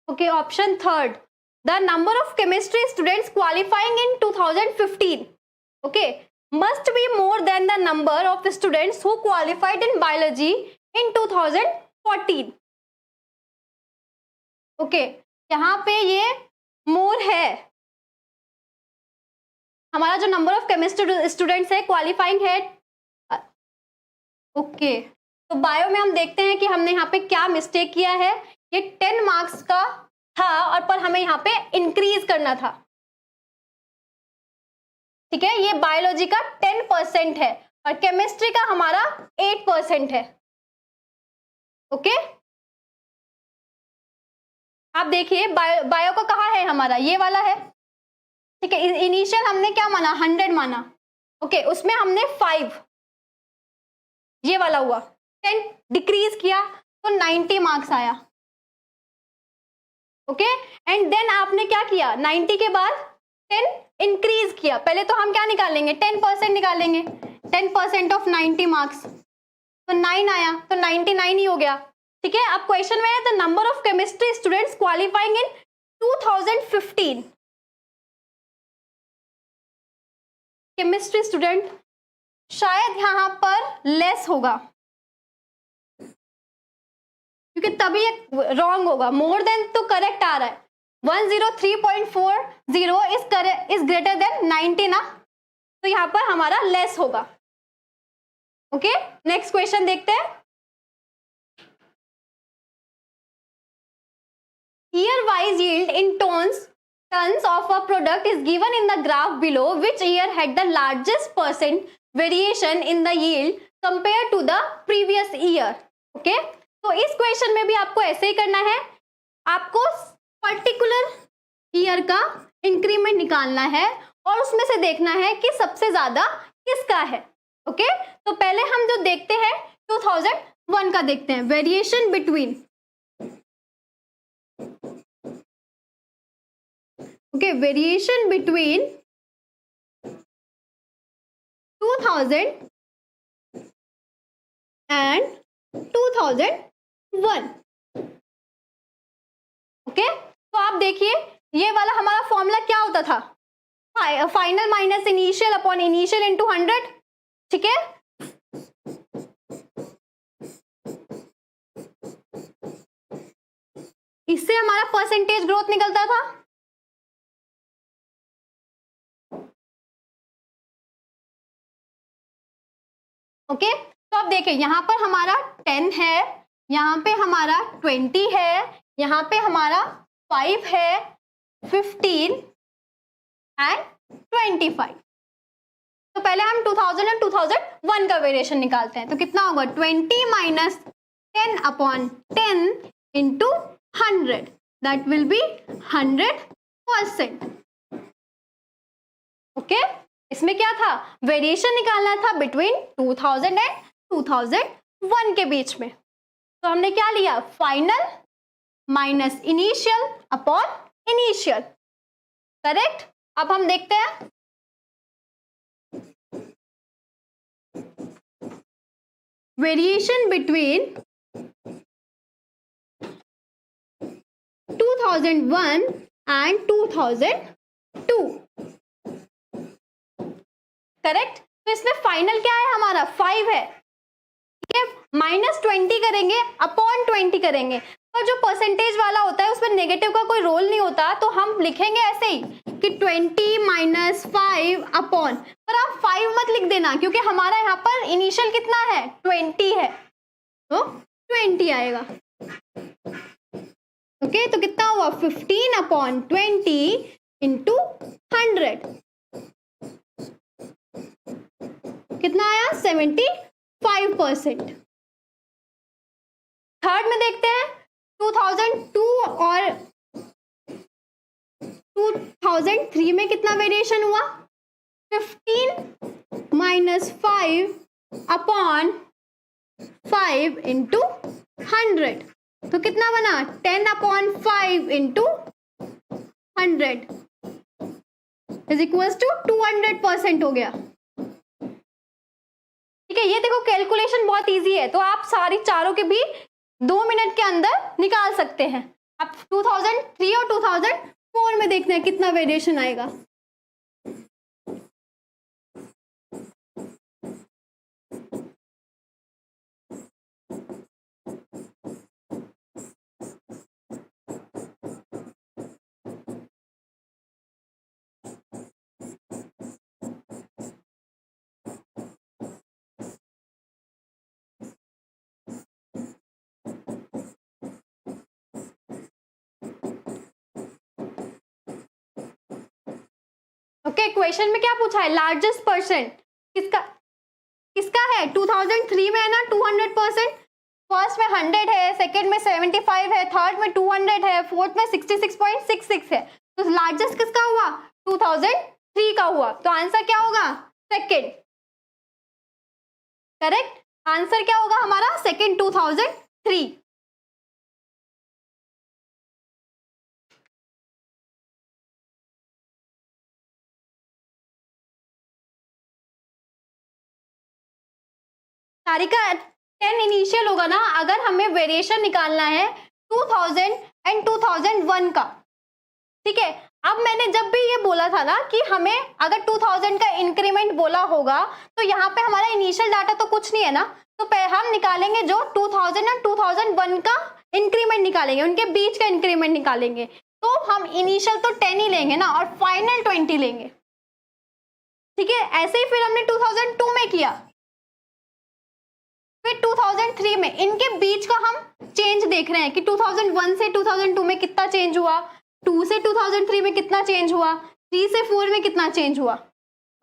Okay, option third, the number of chemistry students qualifying in 2015, okay, must be more than the number of students who qualified in biology in 2014. Okay, यहाँ पे ये मोर है, हमारा जो नंबर ऑफ केमिस्ट्री स्टूडेंट्स है क्वालिफाइंग है। ओके, तो बायो में हम देखते हैं कि हमने यहाँ पे क्या मिस्टेक किया है। ये 10 मार्क्स का था और पर हमें यहाँ पे इंक्रीज करना था। ठीक है, ये बायोलॉजी का 10% है और केमिस्ट्री का हमारा 8% है। ओके, आप देखिए बायो का कहाँ है हमारा, ये वाला है, ठीक है। इनिशियल हमने क्या माना, 100 माना, ओके, उसमें हमने 5, ये वाला हुआ, 10 डिक्रीज किया तो 90 मार्क्स आया, ओके। एंड देन आपने क्या किया, 90 के बाद 10 इंक्रीज किया, पहले तो हम क्या निकालेंगे, 10% निकालेंगे, 10% ऑफ 90 मार्क्स, तो 9 आया, तो 99 ही हो गया, ठीक है। अब क्वेश्चन में है the number of chemistry students qualifying in 2015, chemistry student शायद यहां पर लेस होगा, क्योंकि तभी ये रॉन्ग होगा, मोर देन तो करेक्ट आ रहा है, 103.40 इज ग्रेटर देन 90 ना, तो यहां पर हमारा लेस होगा, ओके। नेक्स्ट क्वेश्चन देखते हैं, year wise yield in tons of a product is given in the graph below, which year had the largest percent variation in the yield compared to the previous year, okay। तो इस क्वेश्चन में भी आपको ऐसे ही करना है, आपको पर्टिकुलर ईयर का इंक्रीमेंट निकालना है और उसमें से देखना है कि सबसे ज्यादा किसका है, ओके। तो पहले हम जो देखते हैं 2001 का देखते हैं, variation between, okay, variation between 2000 and 2001, okay। तो आप देखिए ये वाला हमारा फॉर्मूला क्या होता था, final minus initial upon initial into 100, ठीक है। इससे हमारा परसेंटेज ग्रोथ निकलता था, ओके। तो अब देखिए यहां पर हमारा 10 है, यहां पे हमारा 20 है, यहां पे हमारा 5 है, 15 एंड 25। तो पहले हम 2000 और 2001 का वेरिएशन निकालते हैं, तो कितना होगा, 20 minus 10 upon 10 into 100, that will be 100%, okay. इसमें क्या था, वेरिएशन निकालना था बिटवीन 2000 एंड 2001 के बीच में, तो हमने क्या लिया, final minus initial upon initial, correct. अब हम देखते हैं वेरिएशन बिटवीन 2001 एंड 2002, करेक्ट। तो इसमें फाइनल क्या है हमारा, 5 है, ठीक है। माइनस 20 करेंगे अपॉन 20 करेंगे, और जो परसेंटेज वाला होता है उसमें नेगेटिव का कोई रोल नहीं होता, तो हम लिखेंगे ऐसे ही कि 20 माइनस 5 अपॉन, पर आप 5 मत लिख देना क्योंकि हमारा यहाँ पर इनिशियल कितना है, 20 है, तो 20 आएगा, ओके। तो कितना हुआ, 15 अपॉन 20 इंटू 100, कितना आया, 75%। थर्ड में देखते हैं 2002 और 2003 में कितना वेरिएशन हुआ, 15 माइनस 5 अपॉन 5 इंटू 100, तो कितना बना, 10 upon 5 into 100 is equals to 200% हो गया, ठीक है। ये देखो कैलकुलेशन बहुत इजी है, तो आप सारी चारों के भी 2 मिनट के अंदर निकाल सकते हैं। आप 2003 और 2004 में देखना है कितना वेरिएशन आएगा, ओके। क्वेश्चन में क्या पूछा है, लार्जेस्ट परसेंट किसका किसका है, 2003 में है ना 200%, फर्स्ट में 100 है, सेकंड में 75 है, थर्ड में 200 है, फोर्थ में 66.66 है। तो लार्जेस्ट किसका हुआ? 2003 का हुआ। तो आंसर क्या होगा? सेकंड। करेक्ट, आंसर क्या होगा हमारा? सेकंड 2003। सारिका 10 इनिशियल होगा ना, अगर हमें वेरिएशन निकालना है 2000 एंड 2001 का। ठीक है, अब मैंने जब भी ये बोला था ना कि हमें अगर 2000 का इंक्रीमेंट बोला होगा तो यहाँ पे हमारा इनिशियल डाटा तो कुछ नहीं है ना, तो हम निकालेंगे जो 2000 और 2001 का इंक्रीमेंट निकालेंगे, उनके बीच का इंक्रीमेंट निकालेंगे। तो हम इनिशियल तो 10 ही लेंगे ना और फाइनल 20 लेंगे। ठीक है, ऐसे ही फिर हमने 2002 में किया, फिर 2003 में। इनके बीच का हम चेंज देख रहे हैं कि 2001 से 2002 में कितना चेंज हुआ, 2 से 2003 में कितना चेंज हुआ, 3 से 4 में कितना चेंज हुआ।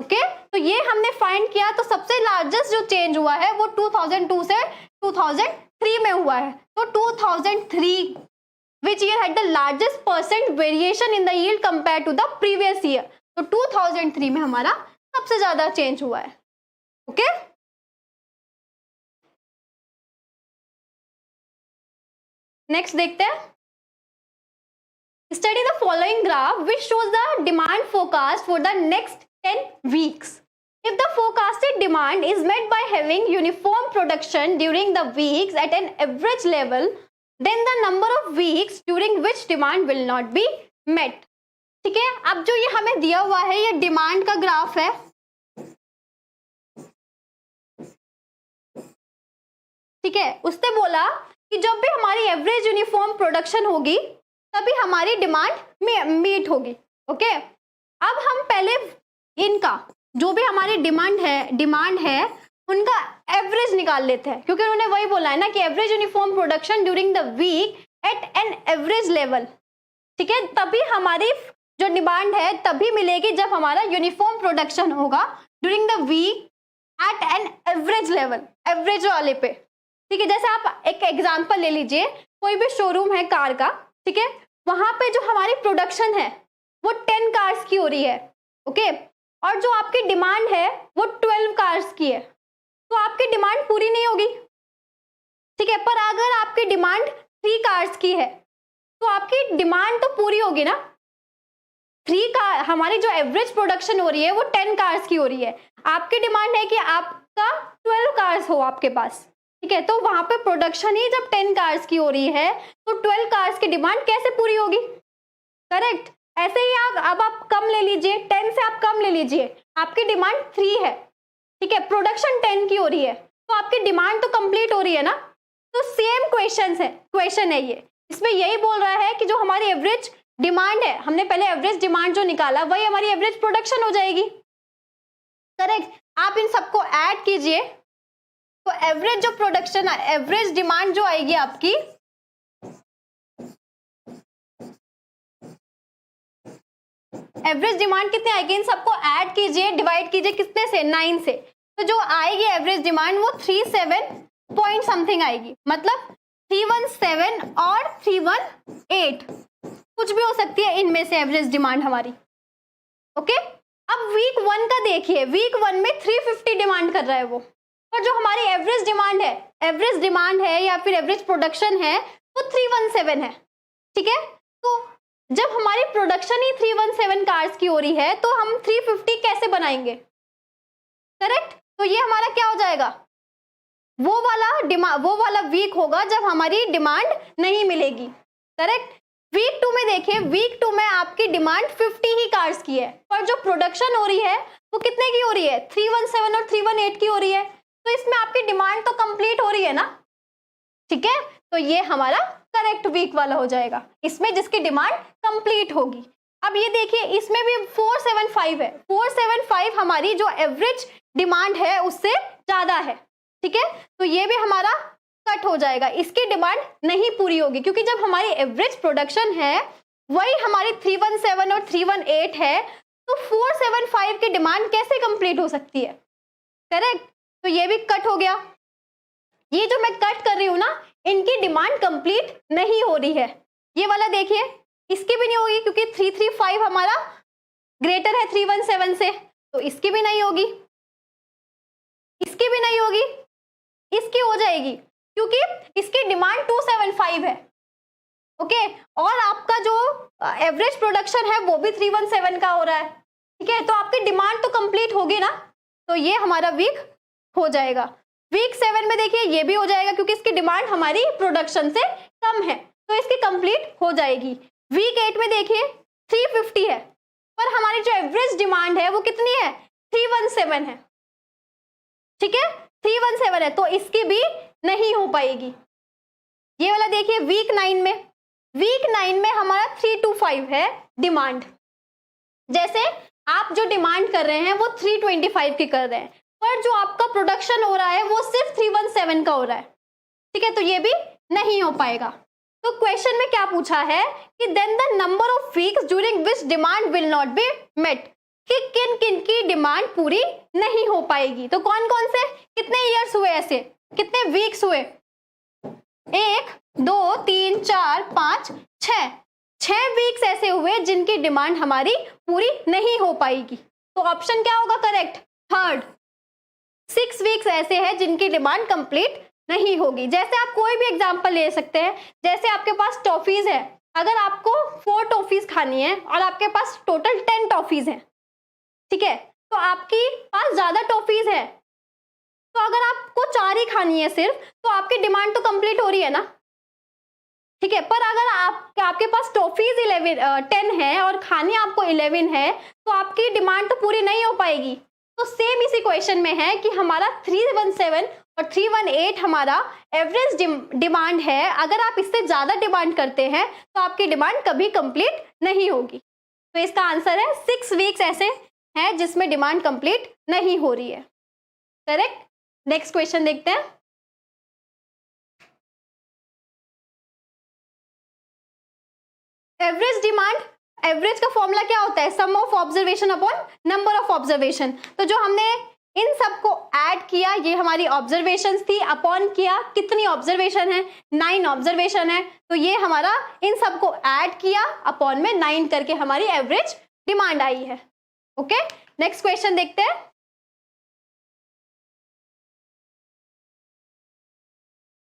ओके, तो ये हमने फाइंड किया। तो सबसे लार्जेस्ट जो चेंज हुआ है वो 2002 से 2003 में हुआ है। तो 2003 which year had the largest percent variation in the yield compared to the previous year। तो 2003 में हमारा सबसे ज्यादा चेंज हुआ है। ओके, नेक्स्ट देखते हैं। Study the following graph which shows the demand forecast for the next 10 weeks. If the forecasted demand is met by having uniform production during the weeks at an average level, then the number of weeks during which demand will not be met. ठीक है, अब जो ये हमें दिया हुआ है ये डिमांड का ग्राफ है। ठीक है, उसने बोला कि जब भी हमारी एवरेज यूनिफॉर्म प्रोडक्शन होगी तभी हमारी डिमांड मीट होगी। ओके, अब हम पहले इनका जो भी हमारी डिमांड है उनका एवरेज निकाल लेते हैं, क्योंकि उन्होंने वही बोला है ना कि average uniform production during the week at an average level. ठीक है, तभी हमारी जो डिमांड है तभी मिलेगी जब हमारा यूनिफॉर्म प्रोडक्शन होगा during the week at an average level, average वाले पे। ठीक है, जैसे आप एक एग्जांपल ले लीजिए, कोई भी शोरूम है कार का, ठीक है, वहां पे जो हमारी प्रोडक्शन है वो 10 कार्स की हो रही है। ओके, और जो आपकी डिमांड है वो 12 कार्स की है, तो आपकी डिमांड पूरी नहीं होगी। ठीक है, पर अगर आपकी डिमांड 3 कार्स की है तो आपकी डिमांड तो पूरी होगी ना। 3 कार, हमारी जो एवरेज प्रोडक्शन हो रही है वो 10 कार्स की हो रही है, आपकी डिमांड है कि आपका 12 कार्स हो आपके पास। ठीक है, तो वहां पे प्रोडक्शन ही जब 10 कार्स की हो रही है तो 12 कार्स की डिमांड कैसे पूरी होगी। करेक्ट, ऐसे ही अब आप कम ले लीजिए, 10 से आप कम ले लीजिए, आपकी डिमांड 3 है। ठीक है, प्रोडक्शन 10 की हो रही है तो आपकी डिमांड तो कंप्लीट हो रही है ना। तो सेम क्वेश्चन है ये, इसमें यही बोल रहा है कि जो हमारी एवरेज डिमांड है, हमने पहले एवरेज डिमांड जो निकाला वही हमारी एवरेज प्रोडक्शन हो जाएगी। करेक्ट, आप इन सबको ऐड कीजिए तो एवरेज जो प्रोडक्शन है, एवरेज डिमांड जो आएगी आपकी, एवरेज डिमांड कितने आएगी, इन सबको ऐड कीजिए, डिवाइड कीजिए कितने से, 9 से। तो जो आएगी एवरेज डिमांड वो 37 पॉइंट समथिंग आएगी, मतलब 317 और 318 कुछ भी हो सकती है इनमें से एवरेज डिमांड हमारी। ओके, अब वीक 1 का देखिए, वीक 1 में 350 डिमांड कर रहा है वो, और जो हमारी एवरेज डिमांड है या फिर एवरेज प्रोडक्शन है वो 317 है। ठीक है, तो जब हमारी प्रोडक्शन ही 317 कार्स की हो रही है तो हम 350 कैसे बनाएंगे। करेक्ट, तो ये हमारा क्या हो जाएगा, वो वाला वीक होगा जब हमारी डिमांड नहीं मिलेगी। करेक्ट, वीक 2 में देखिए, वीक 2 में आपकी डिमांड 50 ही कार्स की है, पर जो प्रोडक्शन हो रही है वो कितने की हो रही है, 317 और 318 की हो रही है, तो इसमें आपकी डिमांड तो कंप्लीट हो रही है ना। ठीक है, तो ये हमारा करेक्ट वीक वाला हो जाएगा, इसमें जिसकी डिमांड कंप्लीट होगी। अब ये देखिए, इसमें भी 475 है, 475 हमारी जो एवरेज डिमांड है उससे ज्यादा है। ठीक है, तो ये भी हमारा कट हो जाएगा, इसकी डिमांड नहीं पूरी होगी, क्योंकि जब हमारी एवरेज प्रोडक्शन है वही हमारी 317 और 318 है, तो 475 की डिमांड कैसे कंप्लीट हो सकती है। करेक्ट, तो ये भी कट हो गया। ये जो मैं कट कर रही हूँ ना, इनकी डिमांड कंप्लीट नहीं हो रही है। ये वाला देखिए, इसकी भी नहीं होगी क्योंकि 335 हमारा ग्रेटर है 317 से, तो इसकी भी नहीं होगी, इसकी भी नहीं होगी, इसकी हो जाएगी क्योंकि इसकी डिमांड 275 है। ओके, और आपका जो एवरेज प्रोडक्शन है वो भी 317 का हो रहा है। ठीक है, तो आपकी डिमांड तो कंप्लीट होगी ना, तो ये हमारा वीक हो जाएगा। वीक 7 में देखिए ये भी हो जाएगा क्योंकि इसकी डिमांड हमारी प्रोडक्शन से कम है, तो इसकी कंप्लीट हो जाएगी। वीक 8 में देखिए 350 है, पर हमारी जो एवरेज डिमांड है वो कितनी है, 317 है। ठीक है, 317 है, तो इसकी भी नहीं हो पाएगी। ये वाला देखिए वीक 9 में, वीक 9 में हमारा 325 है डिमांड। जैसे आप जो डिमांड कर रहे हैं वो 325 की कर रहे हैं, पर जो आपका प्रोडक्शन हो रहा है वो सिर्फ 317 का हो रहा है। ठीक है, तो ये भी नहीं हो पाएगा। तो क्वेश्चन में क्या पूछा है कि then the number of weeks during which demand will not be met, कि किन किन की डिमांड पूरी नहीं हो पाएगी। तो कौन कौन से, कितने ईयर्स हुए, ऐसे कितने वीक्स हुए, 1 2 3 4 5 6 वीक्स ऐसे हुए जिनकी डिमांड हमारी पूरी नहीं हो पाएगी। तो ऑप्शन क्या होगा करेक्ट, थर्ड। 6 वीक्स ऐसे हैं जिनकी डिमांड कंप्लीट नहीं होगी। जैसे आप कोई भी एग्जांपल ले सकते हैं, जैसे आपके पास टॉफीज है, अगर आपको 4 टॉफीज खानी है और आपके पास टोटल 10 टॉफीज हैं, ठीक है, तो आपकी पास ज्यादा टॉफीज है, तो अगर आपको 4 ही खानी है सिर्फ, तो आपकी डिमांड तो कंप्लीट हो रही है ना। ठीक है, पर अगर आपके पास टॉफीज 10 है और खाने आपको 11 है, तो आपकी डिमांड तो पूरी नहीं हो पाएगी। तो सेम इसी क्वेश्चन में है कि हमारा 317 और 318 हमारा एवरेज डिमांड है। अगर आप इससे ज्यादा डिमांड करते हैं तो आपकी डिमांड कभी कंप्लीट नहीं होगी। तो इसका आंसर है 6 वीक्स ऐसे हैं जिसमें डिमांड कंप्लीट नहीं हो रही है। करेक्ट। नेक्स्ट क्वेश्चन देखते हैं। एवरेज डिमांड, एवरेज का फॉर्मूला क्या होता है, sum of observation upon number of observation. तो जो हमने इन सबको ऐड किया, ये हमारी ऑब्जर्वेशंस थी, अपॉन किया, कितनी ऑब्जर्वेशन है, 9 ऑब्जर्वेशन है, तो ये हमारा इन सबको ऐड किया, अपॉन में 9 करके हमारी एवरेज डिमांड आई है। ओके, नेक्स्ट क्वेश्चन देखते हैं।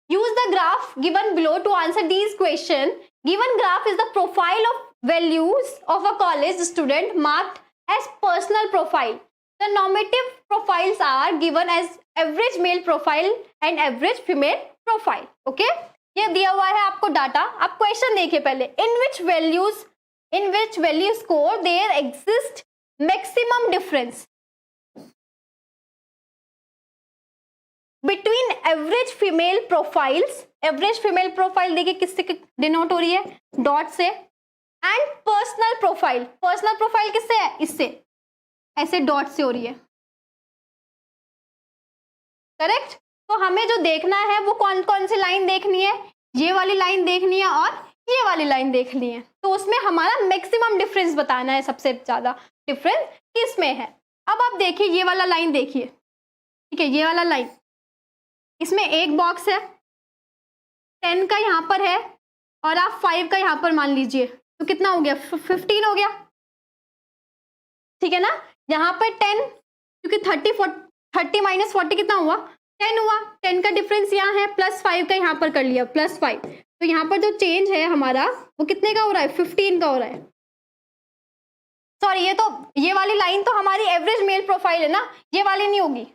Use the graph given below to answer these questions. Given graph is the profile of values of a college student marked as personal profile. The normative profiles are given as average male profile and average female profile. Okay? ये दिया हुआ है आपको डाटा। आप क्वेश्चन देखिए पहले। In which value score there exists maximum difference between average female profiles. Average female profile देखिए किससे डिनोट हो रही है, डॉट से, and personal profile. Personal profile किससे है, इससे, ऐसे डॉट से हो रही है। करेक्ट। तो हमें जो देखना है वो कौन कौन सी लाइन देखनी है, ये वाली लाइन देखनी है और ये वाली लाइन देखनी है। तो उसमें हमारा मैक्सिमम डिफरेंस बताना है, सबसे ज्यादा डिफरेंस किस में है। अब आप देखिए ये वाला लाइन देखिए, ठीक है, ये वाला लाइन, इसमें एक बॉक्स है, 10 का यहाँ पर है और आप 5 का यहाँ पर मान लीजिए, तो कितना हो गया, 15 हो गया। ठीक है ना, यहाँ पर 10, क्योंकि 30 माइनस 40 कितना हुआ, 10 हुआ। 10 का डिफरेंस यहाँ है, प्लस 5 का यहाँ पर कर लिया, प्लस 5, तो यहाँ पर जो चेंज है हमारा वो कितने का हो रहा है, 15 का हो रहा है। सॉरी, ये वाली लाइन तो हमारी एवरेज मेल प्रोफाइल है ना, ये वाली नहीं होगी।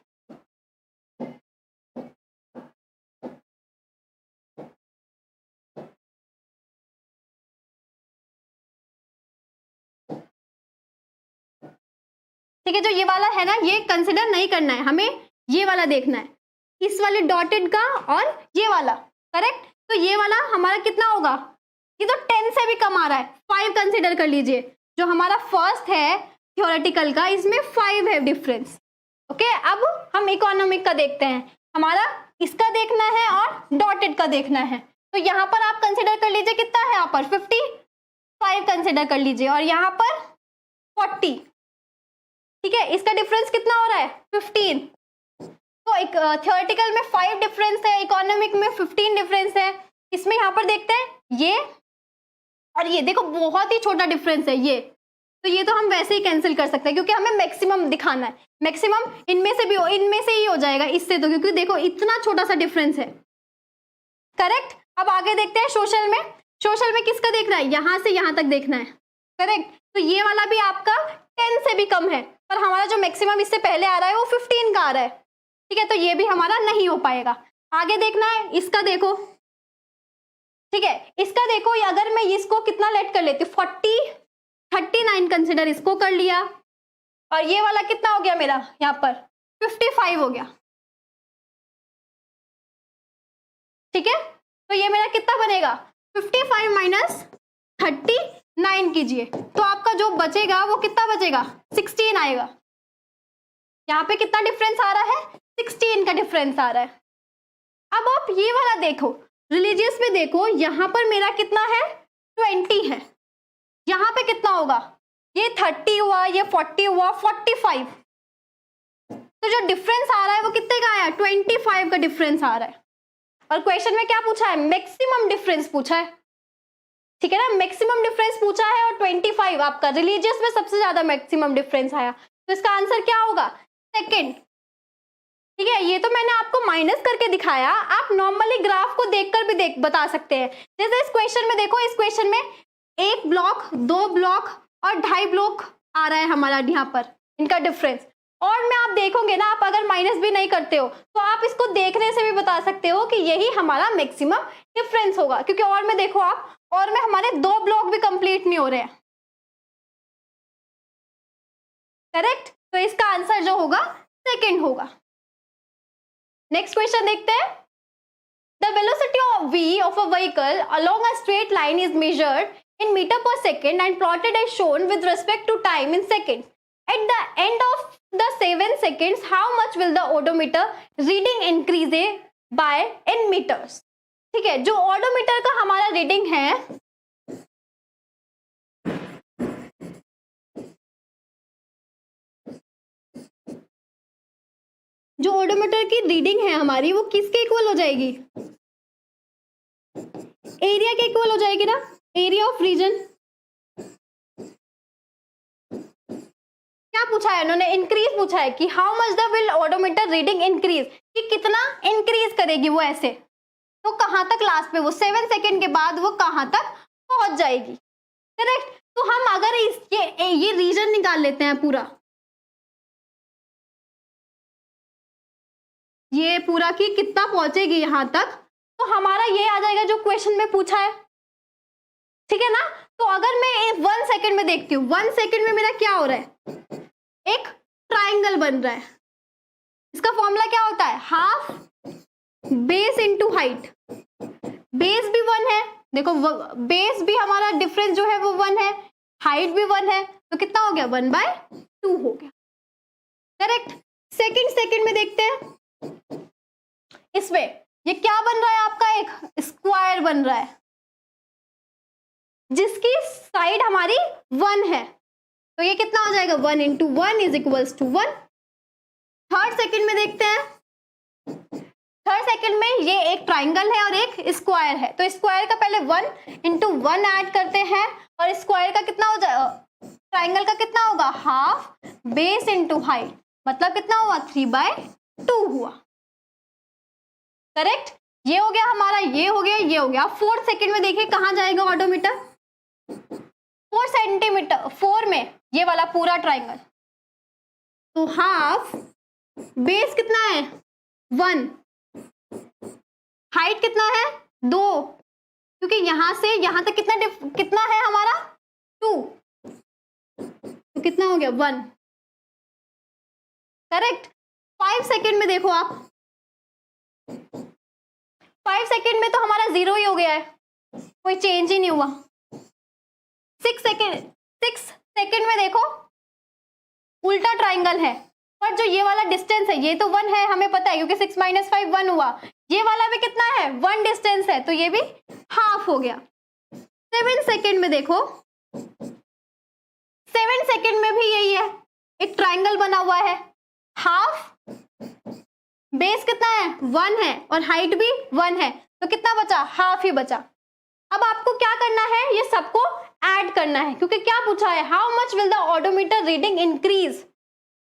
ठीक है, जो ये वाला है ना, ये कंसिडर नहीं करना है, हमें ये वाला देखना है, इस वाले डॉटेड का और ये वाला। करेक्ट। तो ये वाला हमारा कितना होगा, ये तो 10 से भी कम आ रहा है, 5 कंसिडर कर लीजिए। जो हमारा फर्स्ट है थ्योरेटिकल का, इसमें 5 है डिफरेंस। ओके, अब हम इकोनॉमिक का देखते हैं। हमारा इसका देखना है और डॉटेड का देखना है। तो यहाँ पर आप कंसिडर कर लीजिए, कितना है यहाँ पर 55 कंसिडर कर लीजिए, और यहाँ पर 40। ठीक है, इसका डिफरेंस कितना हो रहा है, 15। तो एक थियोरेटिकल में 5 डिफरेंस है, इकोनॉमिक में 15 डिफरेंस है। इसमें यहाँ पर देखते हैं ये और ये, देखो बहुत ही छोटा डिफरेंस है ये, तो ये तो हम वैसे ही कैंसिल कर सकते हैं क्योंकि हमें मैक्सिमम दिखाना है। मैक्सिमम इनमें से भी इनमें से ही हो जाएगा इससे, तो क्योंकि देखो इतना छोटा सा डिफरेंस है। करेक्ट। अब आगे देखते हैं सोशल में। सोशल में किसका देखना है, यहां से यहां तक देखना है। करेक्ट। तो ये वाला भी आपका 10 से भी कम है, पर हमारा जो मैक्सिमम इससे पहले आ रहा है वो 15 का आ रहा है। ठीक है, तो ये भी हमारा नहीं हो पाएगा। आगे देखना है, इसका देखो। ठीक है, इसका देखो, अगर मैं इसको कितना लेट कर लेती हूँ, 39 कंसिडर इसको कर लिया, और ये वाला कितना हो गया मेरा यहाँ पर 55 हो गया। ठीक है, तो ये मेरा कितना बनेगा 55 माइनस 39 कीजिए, तो आपका जो बचेगा वो कितना बचेगा 16 आएगा। यहाँ पे कितना डिफरेंस आ रहा है 16 का डिफरेंस आ रहा है। अब आप ये वाला देखो, रिलीजियस में देखो, यहाँ पर मेरा कितना है 20 है, यहाँ पे कितना होगा, ये 30 हुआ, ये 40 हुआ, 45। तो जो डिफरेंस आ रहा है वो कितने का आया 25 का डिफरेंस आ रहा है। और क्वेश्चन में क्या पूछा है, मैक्सिमम डिफरेंस पूछा है। ठीक है ना, मैक्सिमम डिफरेंस पूछा है और 25 आपका रिलीजियस में सबसे ज्यादा मैक्सिमम डिफरेंस आया, तो इसका आंसर क्या होगा सेकंड। ठीक है, ये तो मैंने आपको माइनस करके दिखाया, आप नॉर्मली ग्राफ को देखकर भी बता सकते हैं। जैसे इस क्वेश्चन में देखो, इस क्वेश्चन में 1 ब्लॉक, 2 ब्लॉक और 2.5 ब्लॉक आ रहा है हमारा यहाँ पर इनका डिफरेंस। और में आप देखोगे ना, आप अगर माइनस भी नहीं करते हो तो आप इसको देखने से भी बता सकते हो कि यही हमारा मैक्सिमम डिफरेंस होगा, क्योंकि और में देखो आप, और में हमारे 2 ब्लॉक भी कंप्लीट नहीं हो रहे हैं। करेक्ट, तो इसका आंसर जो होगा सेकंड होगा। नेक्स्ट क्वेश्चन देखते हैं। The velocity of v of a vehicle along a straight line is measured in meter per second and plotted as shown with respect to time in seconds. At the end of the 7 seconds, how much will the odometer reading increase by in meters? ठीक है, जो ओडोमीटर का हमारा रीडिंग है, जो ओडोमीटर की रीडिंग है हमारी, वो किसके इक्वल हो जाएगी, एरिया के इक्वल हो जाएगी ना, एरिया ऑफ रीजन। क्या पूछा है इन्होंने, इंक्रीज पूछा है कि how much the will odometer reading increase, कि कितना इंक्रीज करेगी वो ऐसे, तो कहां तक लास्ट में वो 7 सेकेंड के बाद वो कहां तक पहुंच जाएगी। करेक्ट, तो हम अगर ये रीजन निकाल लेते हैं पूरा, ये पूरा की कितना पहुंचेगी यहां तक, तो हमारा ये आ जाएगा जो क्वेश्चन में पूछा है। ठीक है ना, तो अगर मैं 1 सेकेंड में देखती हूँ, 1 सेकेंड में मेरा क्या हो रहा है, एक ट्राइंगल बन रहा है। इसका फॉर्मूला क्या होता है, half base into height. Base भी 1 है, देखो बेस भी हमारा डिफरेंस जो है वो 1 है, हाइट भी 1 है, तो कितना हो गया 1/2 हो गया। करेक्ट। सेकंड में देखते हैं, इसमें ये क्या बन रहा है आपका, एक स्क्वायर बन रहा है जिसकी साइड हमारी 1 है, तो ये कितना हो जाएगा 1 into 1 is equals to 1। Third second में देखते हैं, थर्ड सेकंड में ये एक ट्राइंगल है और एक स्क्वायर है, तो स्क्वायर का पहले 1 इंटू 1 ऐड करते हैं, और स्क्वायर का कितना हो जाएगा, ट्राइंगल का कितना होगा हाफ बेस इंटू हाइट, मतलब कितना हुआ 3/2 हुआ। करेक्ट, ये हो गया हमारा, ये हो गया, ये हो गया। 4 सेकंड में देखिए कहां जाएगा ऑडोमीटर, 4 सेंटीमीटर, 4 में ये वाला पूरा ट्राइंगल, तो हाफ बेस कितना है 1, हाइट कितना है 2, क्योंकि यहां से यहां तक कितना है हमारा 2, तो कितना हो गया 1। करेक्ट। 5 सेकंड में देखो आप, 5 सेकंड में तो हमारा 0 ही हो गया है, कोई चेंज ही नहीं हुआ। 6 सेकंड में देखो उल्टा ट्राइंगल है, पर जो ये वाला डिस्टेंस है ये तो 1 है, हमें पता है, क्योंकि 6 - 5 1 हुआ। ये वाला भी कितना है 1 डिस्टेंस है, तो ये भी हाफ हो गया। 7 सेकंड में देखो, 7 सेकंड में भी यही है, एक ट्राइंगल बना हुआ है, हाफ बेस कितना है 1 है और हाइट भी 1 है, तो कितना बचा, हाफ ही बचा। अब आपको क्या करना है, ये सबको ऐड करना है, क्योंकि क्या पूछा है, how much will the odometer reading increase,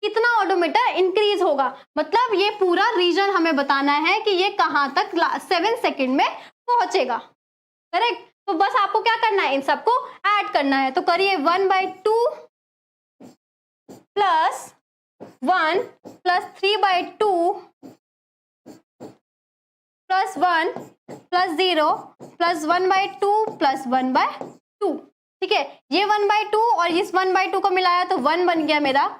कितना ऑडोमीटर इंक्रीज होगा, मतलब ये पूरा रीजन हमें बताना है कि ये कहां तक 7 सेकंड में पहुंचेगा। करेक्ट, तो बस आपको क्या करना है, इन सबको ऐड करना है। तो करिए 1/2 plus 1 plus 3/2 plus 1 plus 0 plus 1/2 plus 1/2। ठीक है, ये 1/2 और इस 1/2 को मिलाया तो 1 बन गया मेरा,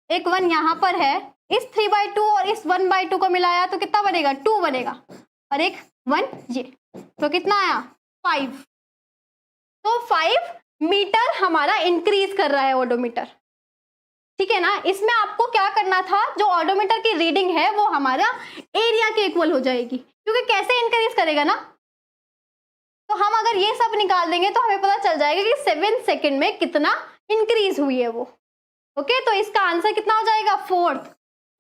एक 1 यहाँ पर है, इस 3/2 और इस 1/2 को मिलाया तो कितना बनेगा, 2 बनेगा, और एक 1 ये, तो कितना आया 5। तो 5 मीटर हमारा इंक्रीज कर रहा है ऑडोमीटर। ठीक है ना, इसमें आपको क्या करना था, जो ऑडोमीटर की रीडिंग है वो हमारा एरिया के इक्वल हो जाएगी, क्योंकि कैसे इंक्रीज करेगा ना, तो हम अगर ये सब निकाल देंगे तो हमें पता चल जाएगा कि 7 सेकंड में कितना इंक्रीज हुई है वो। ओके, तो इसका आंसर कितना हो जाएगा,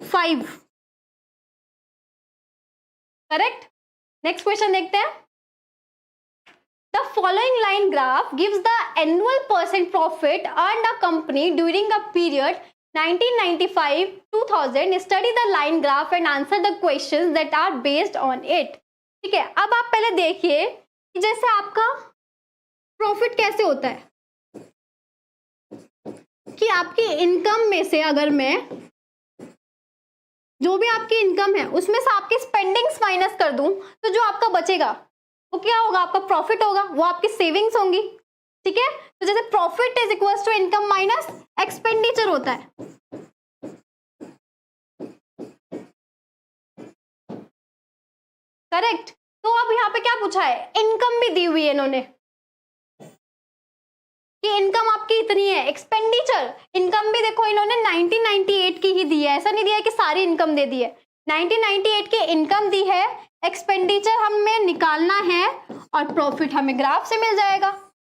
5। करेक्ट। नेक्स्ट क्वेश्चन देखते हैं। The following line graph gives the annual % profit earned a company during a period 1995-2000. Study the line graph and answer the questions that are based on it. ठीक है, अब आप पहले देखिए कि जैसे आपका प्रॉफिट कैसे होता है, कि आपकी इनकम में से अगर मैं जो भी आपकी इनकम है उसमें से आपकी स्पेंडिंग्स माइनस कर दूं तो जो आपका बचेगा वो क्या होगा, आपका प्रॉफिट होगा, वो आपकी सेविंग्स होंगी। ठीक है, तो जैसे profit is equals to income minus expenditure होता है। करेक्ट, तो अब यहाँ पे क्या पूछा है, इनकम भी दी हुई है इन्होंने कि इनकम आपकी इतनी है, एक्सपेंडिचर इनकम भी देखो इन्होंने 1998 की ही दी है, ऐसा नहीं दिया है कि सारी इनकम दे दी है, 1998 की इनकम दी है, एक्सपेंडिचर हमें निकालना है और प्रॉफिट हमें ग्राफ से मिल जाएगा,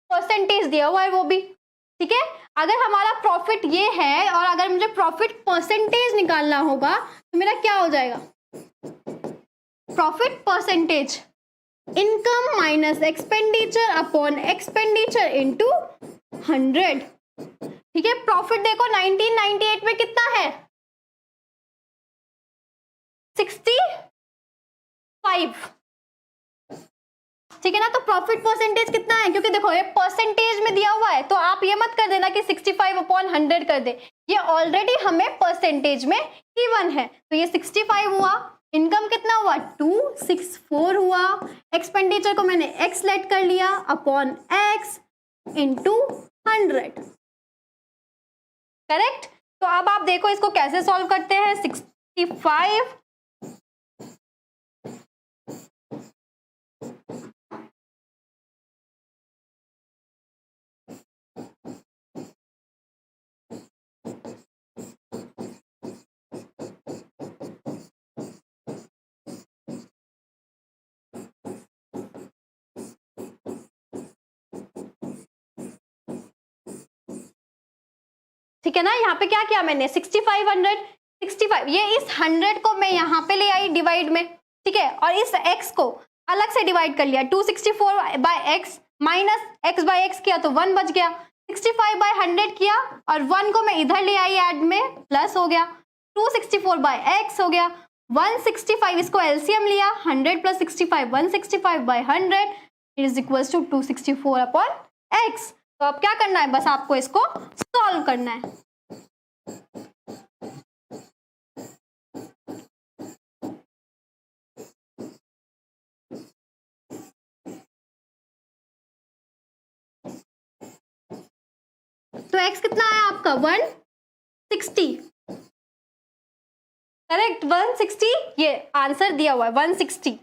परसेंटेज दिया हुआ है वो भी। ठीक है, अगर हमारा प्रॉफिट ये है और अगर मुझे प्रॉफिट परसेंटेज निकालना होगा तो मेरा क्या हो जाएगा, profit percentage income minus expenditure upon expenditure into 100। ठीक है, प्रॉफिट देखो 1998 में कितना है, 65। ठीक है ना, तो प्रॉफिट परसेंटेज कितना है, क्योंकि देखो ये परसेंटेज में दिया हुआ है, तो आप ये मत कर देना कि 65/100 कर दे, ये ऑलरेडी हमें परसेंटेज में गिवन है, तो ये 65 हुआ, इनकम कितना हुआ 264 हुआ, एक्सपेंडिचर को मैंने x लेट कर लिया अपॉन x इंटू 100। करेक्ट, तो अब आप देखो इसको कैसे सॉल्व करते हैं, 65 ठीक है ना, यहाँ पे क्या किया मैंने 65 ये इस 100 को मैं यहाँ पे ले आई डिवाइड में। ठीक है, और इस x को अलग से डिवाइड कर लिया, 264/x माइनस x/x किया तो 1 बच गया, 65/100 किया और 1 को मैं इधर ले आई ऐड में, प्लस हो गया, 264/x हो गया, 165 इसको एलसीएम लिया, 100 plus 65 165/100 is equals to 264/x। तो अब क्या करना है, बस आपको इसको सॉल्व करना है। तो x कितना है आपका 160। करेक्ट, 160 ये आंसर दिया हुआ है 160।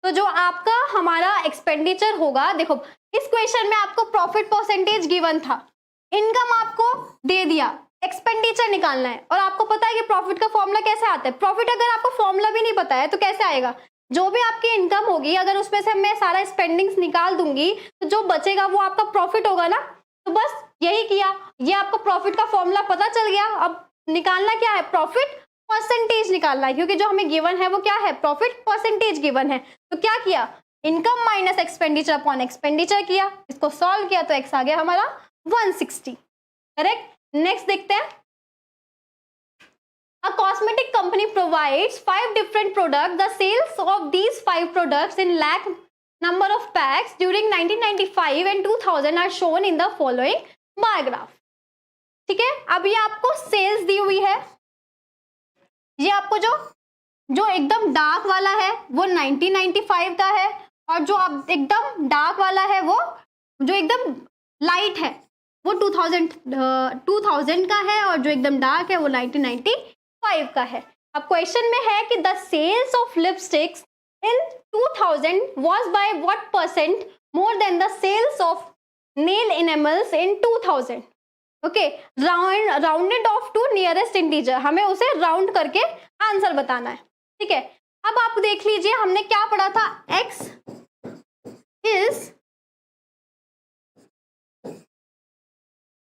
तो जो आपका हमारा एक्सपेंडिचर होगा, देखो इस क्वेश्चन में आपको प्रॉफिट परसेंटेज गिवन था, इनकम आपको दे दिया, एक्सपेंडिचर निकालना है, और आपको पता है कि प्रॉफिट का फॉर्मूला कैसे आता है। प्रॉफिट अगर आपको फॉर्मूला भी नहीं पता है तो कैसे आएगा, जो भी आपकी इनकम होगी अगर उसमें से मैं सारा स्पेंडिंग्स निकाल दूंगी तो जो बचेगा वो आपका प्रॉफिट होगा ना। तो बस यही किया, ये आपको प्रॉफिट का फॉर्मूला पता चल गया, अब निकालना क्या है, प्रॉफिट परसेंटेज निकालना है, क्योंकि जो हमें गिवन है वो क्या है, प्रॉफिट परसेंटेज गिवन है। तो क्या किया, income minus expenditure upon expenditure किया, इसको सॉल्व किया तो एक्स आ गया हमारा 160। करेक्ट। नेक्स्ट देखते हैं, A cosmetic company provides 5 different products. The sales of these 5 products in lakh number of packs during 1995 and 2000 are shown in the following bar graph. ठीक है, अब ये आपको सेल्स दी हुई है, ये आपको जो एकदम डार्क वाला है वो 1995 का है, और जो आप एकदम डार्क वाला है वो जो एकदम लाइट है वो 2000 का है, और जो एकदम डार्क है वो 1995 का है। अब क्वेश्चन में है कि the sales of lipsticks in 2000 was by what percent more than the sales of nail enamels in 2000। Okay, rounded off to nearest integer, हमें उसे राउंड करके आंसर बताना है। ठीक है, अब आप देख लीजिए हमने क्या पढ़ा था, x is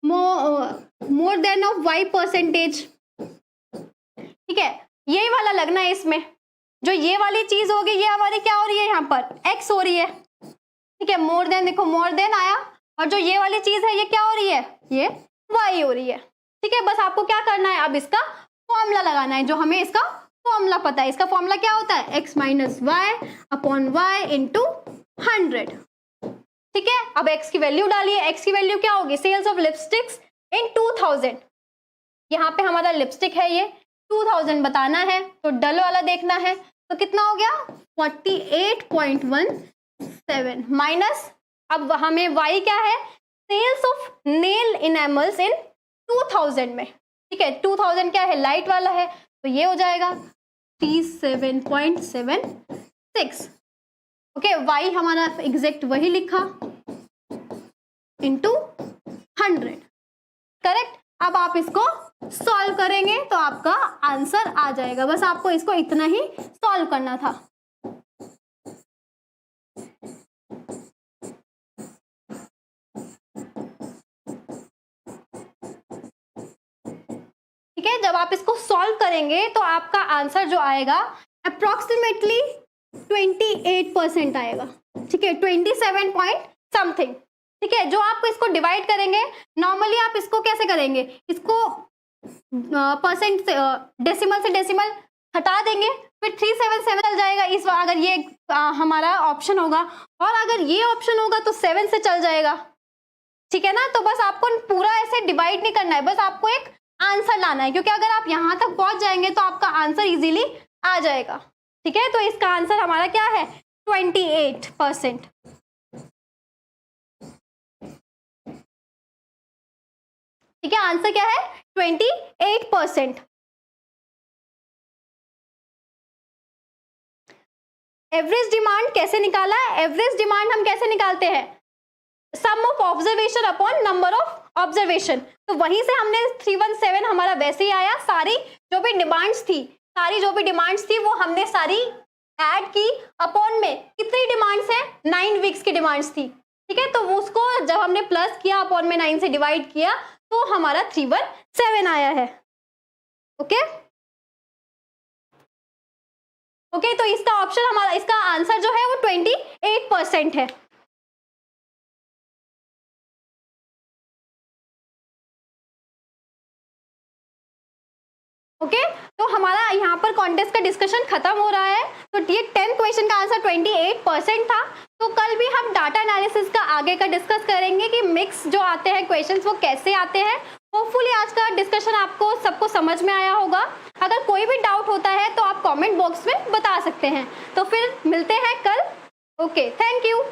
more then of y percentage. ठीक है, यही वाला लगना है इसमें, जो ये वाली चीज होगी ये हमारी क्या हो रही है, यहाँ पर x हो रही है। ठीक है, मोर देन, देखो मोर देन आया, और जो ये वाली चीज है ये क्या हो रही है, ये y हो रही है। ठीक है, बस आपको क्या करना है, अब इसका फॉर्मूला लगाना है, जो हमें इसका फॉर्मूला पता है। इसका फॉर्मूला क्या होता है, x minus y upon y into 100। ठीक है, अब x की वैल्यू डालिए, x की वैल्यू क्या होगी, सेल्स ऑफ लिपस्टिक्स इन 2000। यहाँ पे हमारा लिपस्टिक है, ये 2000 बताना है, तो डल वाला देखना है, तो कितना हो गया 48.17 माइनस, अब हमें y क्या है, sales of nail enamels in 2000 में। ठीक है, 2000 क्या है, लाइट वाला है, तो ये हो जाएगा 37.76। ओके, y हमारा एग्जैक्ट वही लिखा इंटू 100। करेक्ट। अब आप इसको सॉल्व करेंगे तो आपका आंसर आ जाएगा, बस आपको इसको इतना ही सॉल्व करना था। ठीक है, जब आप इसको सॉल्व करेंगे तो आपका आंसर जो आएगा अप्रोक्सीमेटली 28% आएगा। ठीक है, 27 पॉइंट समथिंग। ठीक है, जो आप इसको डिवाइड करेंगे, नॉर्मली आप इसको कैसे करेंगे, इसको परसेंट से डेसिमल से डेसिमल हटा देंगे, फिर 377 चल जाएगा इस बार, अगर ये हमारा ऑप्शन होगा, और अगर ये ऑप्शन होगा तो 7 से चल जाएगा। ठीक है ना, तो बस आपको पूरा ऐसे डिवाइड नहीं करना है, बस आपको एक आंसर लाना है, क्योंकि अगर आप यहाँ तक पहुंच जाएंगे तो आपका आंसर इजीली आ जाएगा। ठीक है, तो इसका आंसर हमारा क्या है, 28%। ठीक है, आंसर क्या है, 28%। एवरेज डिमांड कैसे निकाला, एवरेज डिमांड हम कैसे निकालते हैं, sum of observation upon number of observation. तो वहीं से हमने 317 हमारा वैसे ही आया, सारी जो भी डिमांड्स थी वो हमने सारी ऐड की, अपॉन में कितनी डिमांड्स है, 9 वीक्स की डिमांड्स थी। ठीक है, तो उसको जब हमने प्लस किया, अपॉन में 9 से डिवाइड किया, तो हमारा 317 आया है। ओके ओके, तो इसका ऑप्शन हमारा, इसका आंसर जो है वो 28% है। ओके, तो हमारा यहाँ पर कॉन्टेस्ट का डिस्कशन खत्म हो रहा है। तो ये 10th क्वेश्चन का आंसर 28% था। तो कल भी हम डाटा एनालिसिस का आगे का डिस्कस करेंगे कि मिक्स जो आते हैं क्वेश्चंस वो कैसे आते हैं। होपफुली आज का डिस्कशन आपको सबको समझ में आया होगा। अगर कोई भी डाउट होता है तो आप कमेंट बॉक्स में बता सकते हैं। तो फिर मिलते हैं कल। Okay, thank you.